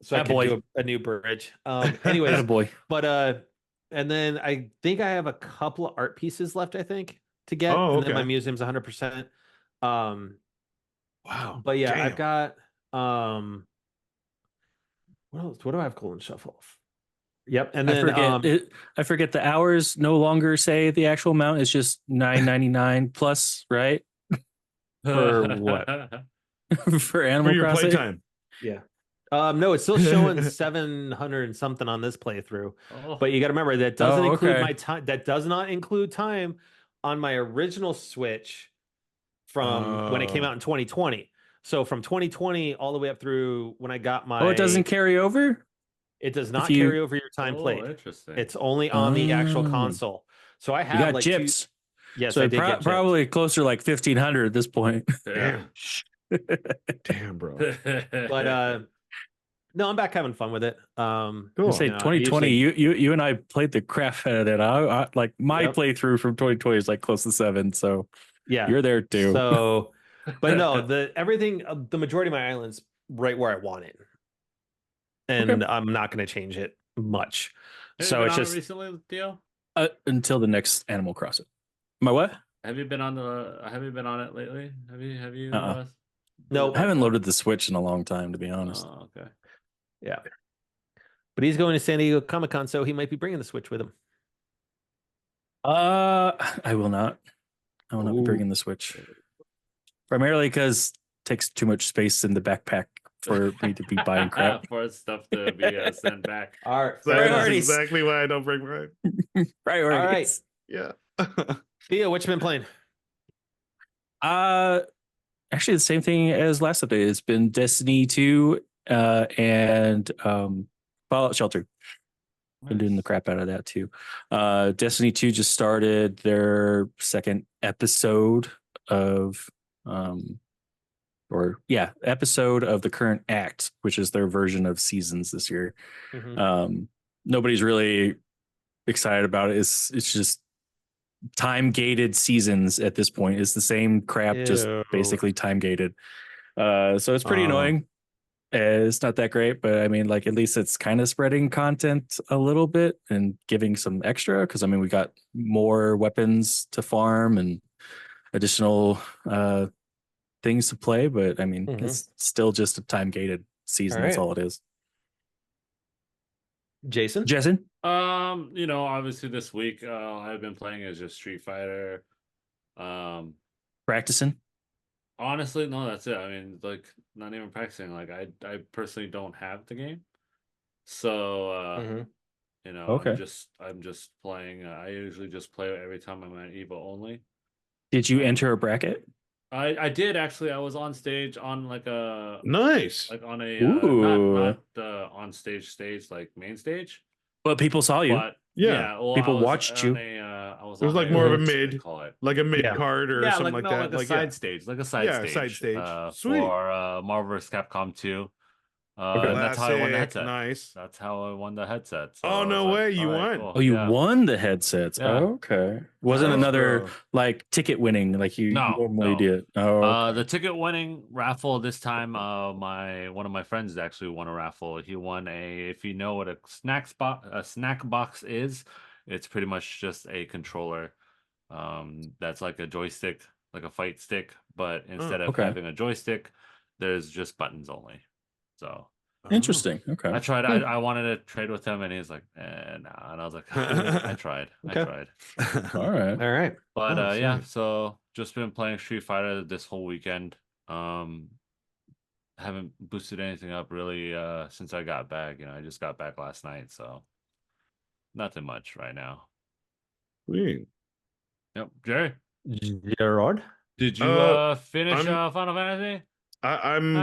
So I could boy. do a new bridge. Anyways, boy. but and then I think I have a couple of art pieces left, I think, to get. Oh, and then my okay. museum's 100%. Wow. But yeah, damn. I've got what else? What do I have Golden Shuffle? Yep. And then I forget the hours no longer say the actual amount. It's just $9.99 plus, right? For what? For Animal For your Crossing. playtime. Yeah. No, it's still showing 700 and something on this playthrough. But you got to remember that doesn't include my time. That does not include time on my original Switch from when it came out in 2020. So from 2020 all the way up through when I got my. Oh, it doesn't carry over? It does not carry over your time played. Interesting. It's only on the actual console. So I have you got like gyps. Yes, so I did get gypped. Probably closer like 1,500 at this point. Damn. Damn, bro. But no, I'm back having fun with it. Cool. Say 2020. You and I played the crap out of it. I like my playthrough from 2020 is like close to 7. So yeah, you're there too. So, but no, the majority of my island's right where I want it, and I'm not going to change it much. So it's just recently, Theo. Until the next Animal Crossing. My what? Have you been on it lately? Have you? No, I haven't loaded the Switch in a long time, to be honest. Oh, okay. Yeah, but he's going to San Diego Comic-Con, so he might be bringing the Switch with him. I will not. I will not be bringing the Switch. Primarily because it takes too much space in the backpack for me to be buying crap. For stuff to be sent back. All right. That's exactly why I don't bring mine. Priorities. All right. Yeah. Theo, what you been playing? Actually the same thing as last update. It's been Destiny 2 and Fallout Shelter. Been doing the crap out of that too. Destiny 2 just started their second episode of episode of the current act, which is their version of seasons this year. Nobody's really excited about it. It's just time gated seasons at this point. It's the same crap, just basically time gated. So it's pretty annoying. It's not that great, but I mean, like, at least it's kind of spreading content a little bit and giving some extra. Because I mean, we got more weapons to farm and additional things to play, but I mean, it's still just a time gated season. That's all it is. Jason? Obviously this week I've been playing as just Street Fighter. Practicing? Honestly, no, that's it. I mean, like, not even practicing. Like, I personally don't have the game, so I'm just playing. I usually just play every time I'm at EVO only. Did you enter a bracket? I did actually. I was on stage on like a nice, like on a not on stage like main stage. But people saw you. But well, people watched you. It was like more of a mid, like a mid card or something like that, like a side stage, like a side stage. Sweet. For Marvel vs. Capcom 2. And that's how I won the headset. Nice. That's how I won the headset. So oh no way, you won! Cool. Oh, you won the headsets. Yeah. Oh, okay. Wasn't another like ticket winning like you normally did. Oh, okay. The ticket winning raffle this time. One of my friends actually won a raffle. He won if you know what a snack box is, it's pretty much just a controller. That's like a joystick, like a fight stick, but instead of having a joystick, there's just buttons only. So Interesting. Okay. I tried. I wanted to trade with him, and he's like, nah. And I was like, I tried. Okay. I tried. All right. All right. But yeah, so just been playing Street Fighter this whole weekend. Haven't boosted anything up really since I got back. I just got back last night, so nothing much right now. Sweet. Yep, Jerry. Gerard, Did you finish Final Fantasy? I'm.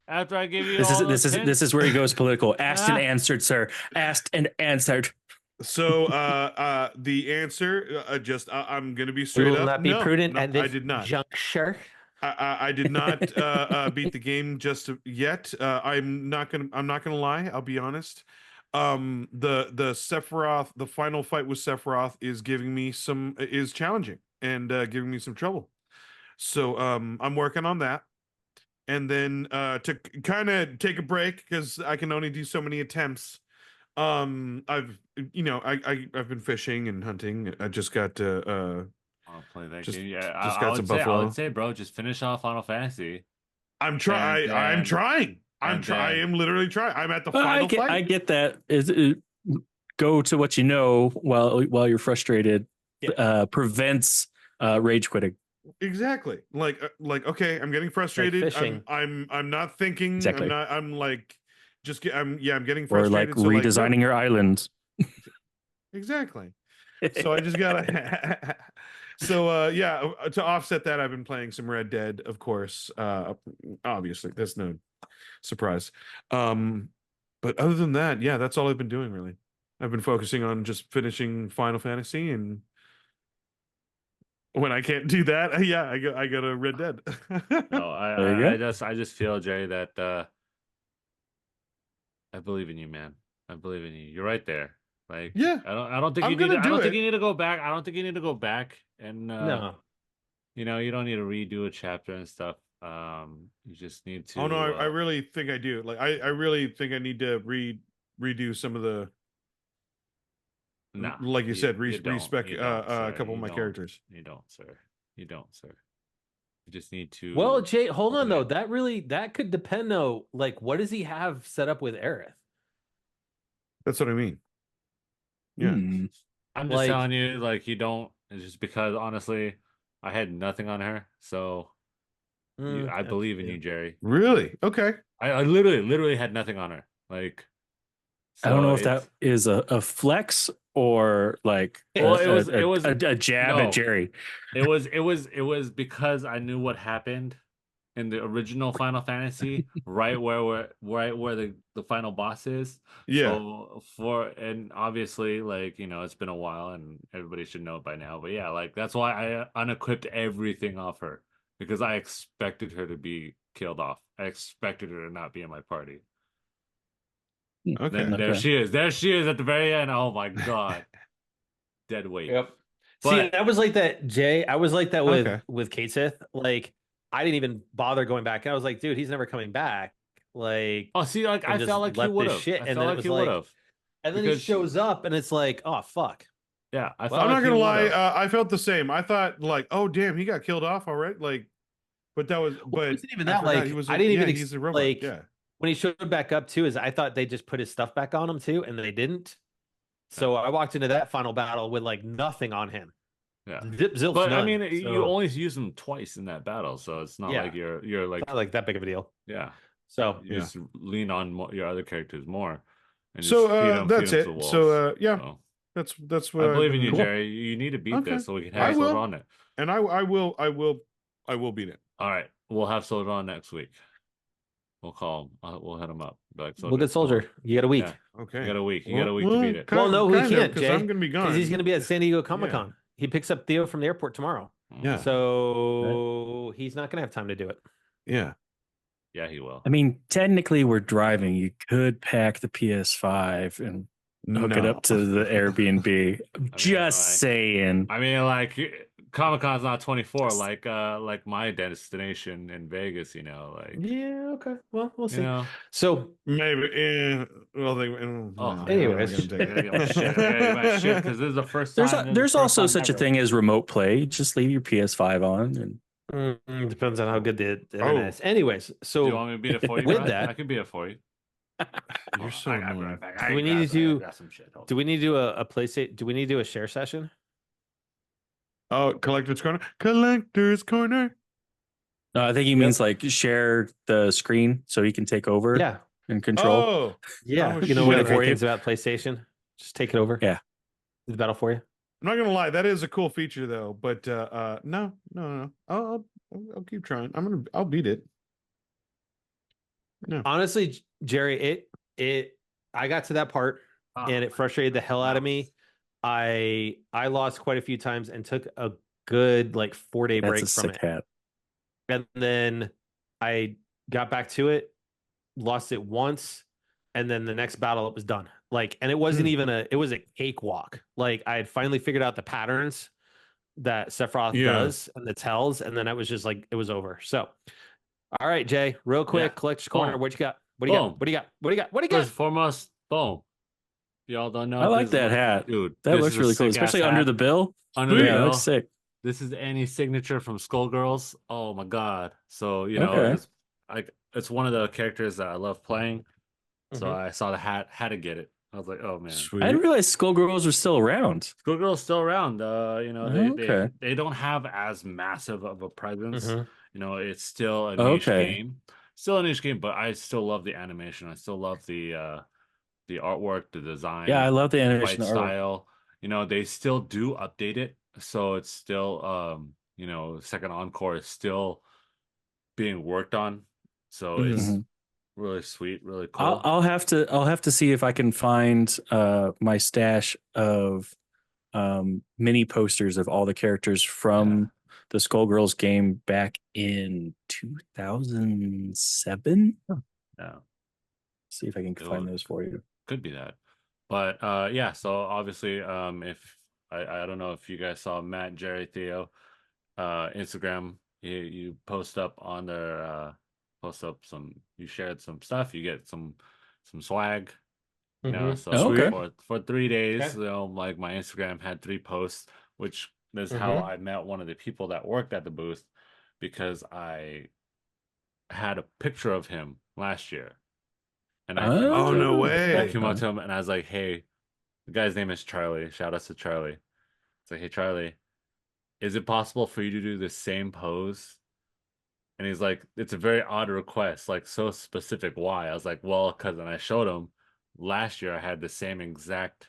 After I give you this is where he goes political. Asked and answered, sir. Asked and answered. So the answer I'm gonna be straight we will up. not be prudent at this I did not. juncture. I did not beat the game just yet. I'm not gonna lie. I'll be honest. The Sephiroth, the final fight with Sephiroth is challenging and giving me some trouble. So I'm working on that. And then to kind of take a break because I can only do so many attempts. I've been fishing and hunting. I just got I'll play that game. Yeah, buffalo. I would say, bro, just finish off Final Fantasy. I'm trying. I am literally trying. I'm at the final fight. I get that. Go to what you know while you're frustrated. Prevents rage quitting. Exactly. Like okay, I'm getting frustrated. Like fishing. I'm not thinking. Exactly. I'm getting frustrated. Or like redesigning your island. Exactly. So I just gotta. So to offset that, I've been playing some Red Dead, of course. Obviously, that's no surprise. But other than that, yeah, that's all I've been doing really. I've been focusing on just finishing Final Fantasy, and when I can't do that, I go to Red Dead. No, I just feel, Jay, that I believe in you, man. I believe in you. You're right there. Like, yeah, I don't think you need. I don't think you need to go back. I don't think you need to go back and no. You don't need to redo a chapter and stuff. You just need to. Oh no, I really think I do. Like, I really think I need to redo some of the. No, like you said, respec a couple of my characters. You don't, sir. You don't, sir. You just need to. Well, Jay, hold on though. That could depend though. Like, what does he have set up with Aerith? That's what I mean. Yeah. I'm just telling you, like, you don't. It's just because honestly, I had nothing on her, so I believe in you, Jerry. Really? Okay. I literally had nothing on her. Like, so I don't know if that is a flex or like it was a jab at Jerry. It was because I knew what happened in the original Final Fantasy, right where the final boss is. Yeah. So and obviously, like, it's been a while and everybody should know it by now. But yeah, like, that's why I unequipped everything off her, because I expected her to be killed off. I expected her to not be in my party. Okay. There she is. There she is at the very end. Oh my god. Dead weight. Yep. See, that was like that, Jay. I was like that with Kate Sith. Like, I didn't even bother going back. I was like, dude, he's never coming back. Like, oh, see, like, I felt like he would have. And then it was like, and then he shows up, and it's like, oh fuck. Yeah, I'm not gonna lie. I felt the same. I thought, like, oh damn, he got killed off already. Like, but that was, but it wasn't even that. Like, I didn't even he's a robot. like, yeah. When he showed back up too, I thought they just put his stuff back on him too, and they didn't. So I walked into that final battle with like nothing on him. Yeah, zilch, but none. I mean, you only use him twice in that battle, so it's not like you're like, not like that big of a deal. Yeah. So you just lean on your other characters more. And so that's it. So yeah, so that's what I believe in you, Jerry. You need to beat this so we can have Soldier on it. And I will beat it. All right, we'll have Soldier on next week. We'll call him. We'll hit him up. Like, we'll get Soldier. You got a week. Yeah. Okay. You got a week. You got a week to beat it. Well, no, he can't, Jay. I'm going to be gone. Because he's going to be at San Diego Comic-Con. He picks up Theo from the airport tomorrow. Yeah. So he's not going to have time to do it. Yeah. Yeah, he will. I mean, technically, we're driving. You could pack the PS5 and hook it up to the Airbnb. Just saying. I mean, like, Comic-Con's not 24 like my destination in Vegas, like. Yeah, okay. Well, we'll see. So maybe anyways, because this is the first time. There's also such a thing as remote play. Just leave your PS5 on and Depends on how good the internet is. Anyways, Do you so want me to beat it for you? with Brad? that, I can beat it for you. You're so I got annoying. right back. do we need to do? Got some shit. Hold Do on. we need to do a PlayStation? Do we need to do a share session? Oh, Collector's Corner. Collector's Corner. No, I think he means like share the screen so he can take over Yeah, and control. Oh, yeah. Oh, You know one of the shit. great For you. things about PlayStation? Just take it over. Yeah. Do the battle for you. I'm not gonna lie, that is a cool feature though. But no. I'll keep trying. I'll beat it. No. Honestly, Jerry, I got to that part and it frustrated the hell out of me. I lost quite a few times and took a good like 4-day break That's a from sick it. hat. And then I got back to it, lost it once, and then the next battle it was done. Like, and it wasn't even it was a cakewalk. Like I had finally figured out the patterns that Sephiroth does and the tells, and then it was just like it was over. So all right, Jay, real quick, Collector's Corner. Boom. What you got? What do you got? What do you got? What do you got? What do you got? First and foremost, boom. Y'all don't know. I like this is that hat. dude. That this looks is a really cool, sick-ass especially under hat. the bill. Under the Yeah, it bill. looks sick. This is any signature from Skullgirls. Oh my god! So you know, Okay. it's one of the characters that I love playing. So I saw the hat, had to get it. I was like, oh man. Sweet. I didn't realize Skullgirls were still around. Skullgirl's still around. You know, Okay. they don't have as massive of a presence. You know, it's still a niche Okay. game. Still a niche game, but I still love the animation. I still love the artwork, the design. Yeah, I love the fight animation. style. You know, they still do update it, so it's still you know, Second Encore is still being worked on. So it's really sweet, really cool. I'll have to see if I can find my stash of mini posters of all the characters from the Skullgirls game back in 2007. Yeah. See if I can find those for you. Could be that. But yeah, so obviously if I don't know if you guys saw Matt, Jerry, Theo Instagram, you post up on their you shared some stuff, you get some swag. You know, so for 3 days, you know, like my Instagram had 3 posts, which is how I met one of the people that worked at the booth, because I had a picture of him last year. And I came up to no way. I came up to him and I was like, hey, the guy's name is Charlie. Shout out to Charlie. It's like, hey Charlie, is it possible for you to do the same pose? And he's like, it's a very odd request, like so specific. Why? I was like, well, because then I showed him last year I had the same exact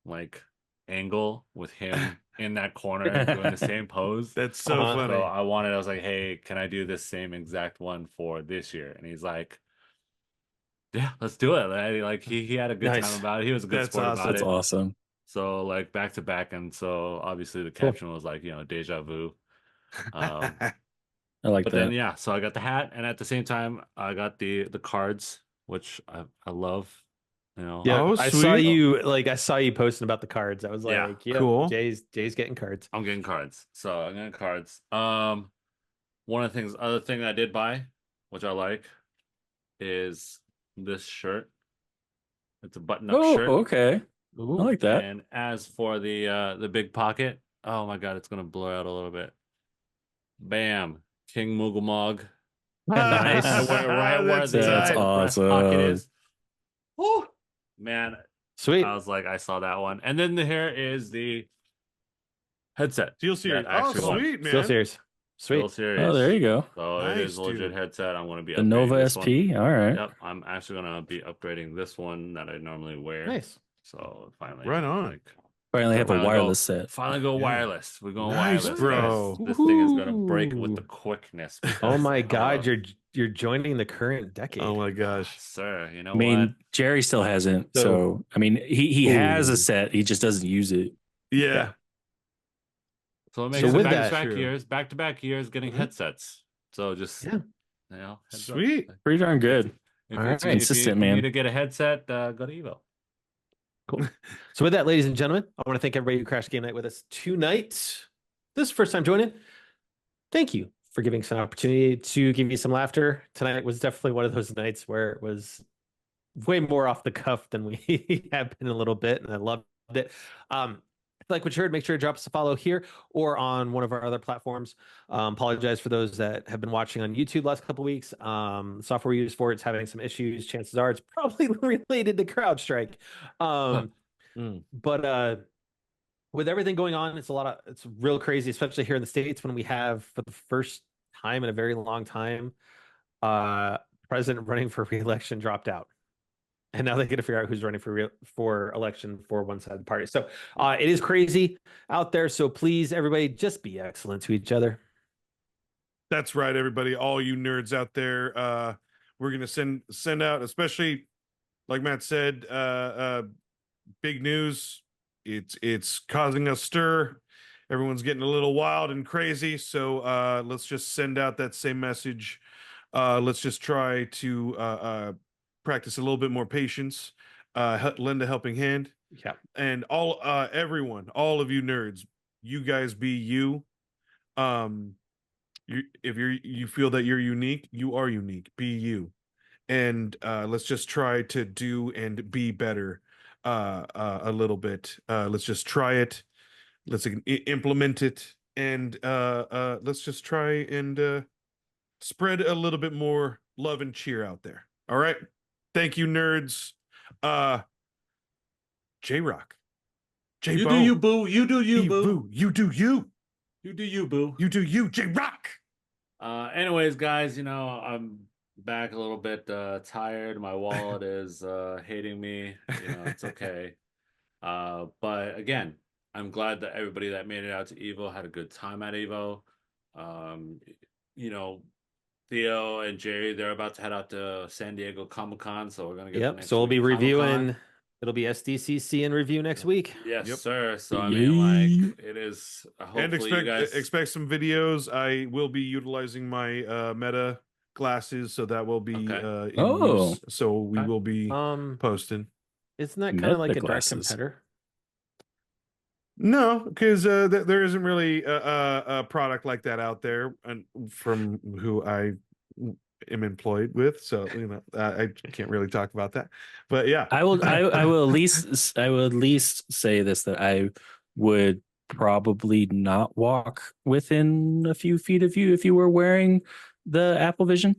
like angle with him in that corner doing the same pose. That's so funny. So I was like, hey, can I do this same exact one for this year? And he's like, yeah, let's do it. Like he had a good time about it. He was a good sport about it. That's awesome. So like back to back, and so obviously the caption was like, you know, deja vu. I like but that. then yeah, so I got the hat, and at the same time I got the cards, which I love. You know, yeah, I saw you posting about the cards. I was like, yeah, cool. Jay's getting cards. I'm getting cards. So I'm getting cards. One of the other thing I did buy, which I like, is this shirt. It's a button-up shirt. Okay. Ooh, I like that. And as for the big pocket, oh my god, it's gonna blur out a little bit. Bam, King Moogalmog. Nice. right where the breast pocket is. Oh man, sweet. I was like, I saw that one. And then here is the headset. Steel Series. Oh, sweet, man. Steel Series. Sweet. Steel Series. Oh, there you go. So nice, it is a legit headset. I'm going to be the Nova SP. One. All right. Yep. I'm actually going to be upgrading this one that I normally wear. Nice. So finally, right on. Finally have a wireless set. Finally go wireless. We're going nice, wireless, bro. This thing is going to break with the quickness. Oh my god, you're joining the current decade. Oh my gosh, sir. You know, I mean, Jerry still hasn't. So I mean, he has a set. He just doesn't use it. Yeah. So it makes it back to back years getting headsets. So just you know, sweet, pretty darn good. Consistent, man. If you need to get a headset, go to EVO. Cool. So with that, ladies and gentlemen, I want to thank everybody who crashed game night with us tonight. This is the first time joining. Thank you for giving us an opportunity to give you some laughter. Tonight was definitely one of those nights where it was way more off the cuff than we have been a little bit, and I loved it. like what you heard, make sure to drop us a follow here or on one of our other platforms. Apologize for those that have been watching on YouTube last couple weeks. Software we use for it's having some issues. Chances are it's probably related to CrowdStrike. But with everything going on, it's real crazy, especially here in the States when we have, for the first time in a very long time, president running for re-election dropped out. And now they got to figure out who's running for election for one side of the party. So it is crazy out there. So please, everybody, just be excellent to each other. That's right, everybody. All you nerds out there, we're gonna send out, especially like Matt said, big news. It's causing a stir. Everyone's getting a little wild and crazy. So let's just send out that same message. Let's just try to practice a little bit more patience, lend a helping hand. Yeah. And everyone, all of you nerds, you guys be you. If you feel that you're unique, you are unique. Be you. And let's just try to do and be better a little bit. Let's just try it. Let's implement it. And let's just try and spread a little bit more love and cheer out there. All right. Thank you, nerds. J-Rock. J-Bone. You do you, boo. You do you, boo. You do you. You do you, boo. You do you, J-Rock. Anyways, guys, I'm back a little bit tired. My wallet is hating me. It's okay. But again, I'm glad that everybody that made it out to EVO had a good time at EVO. Theo and Jerry, they're about to head out to San Diego Comic-Con, so we're gonna get. Yep. So we'll be reviewing. It'll be SDCC in review next week. Yes, sir. So I mean, it is. And expect some videos. I will be utilizing my Meta glasses, so that will be in use. So we will be posting. Isn't that kind of like a dark competitor? No, because there isn't really a product like that out there, and from who I am employed with. So I can't really talk about that. But yeah, I will at least say this, that I would probably not walk within a few feet of you if you were wearing the Apple Vision.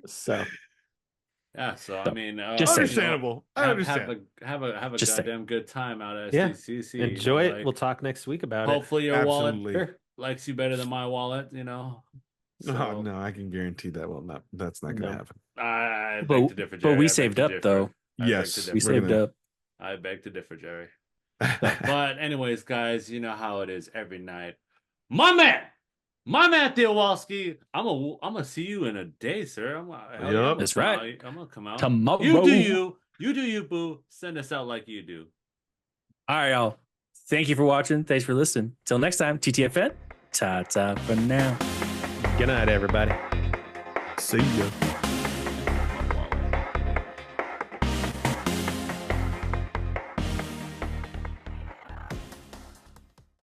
So. Yeah, so I mean, just understandable. I understand. Have a goddamn good time out at SDCC. Enjoy it. We'll talk next week about hopefully it. Hopefully your wallet likes you better than my wallet. So. Oh, no, I can guarantee that that's not going to happen. I beg to differ, Jerry. But we saved up though. Yes, we saved up. I beg to differ, Jerry. But anyways, guys, you know how it is every night. My man Theowalski, I'm gonna see you in a day, sir. That's right. I'm gonna come out tomorrow. You do you, boo. Send us out like you do. All right, y'all. Thank you for watching. Thanks for listening. Till next time, TTFN. Ta-ta for now. Good night, everybody. See ya.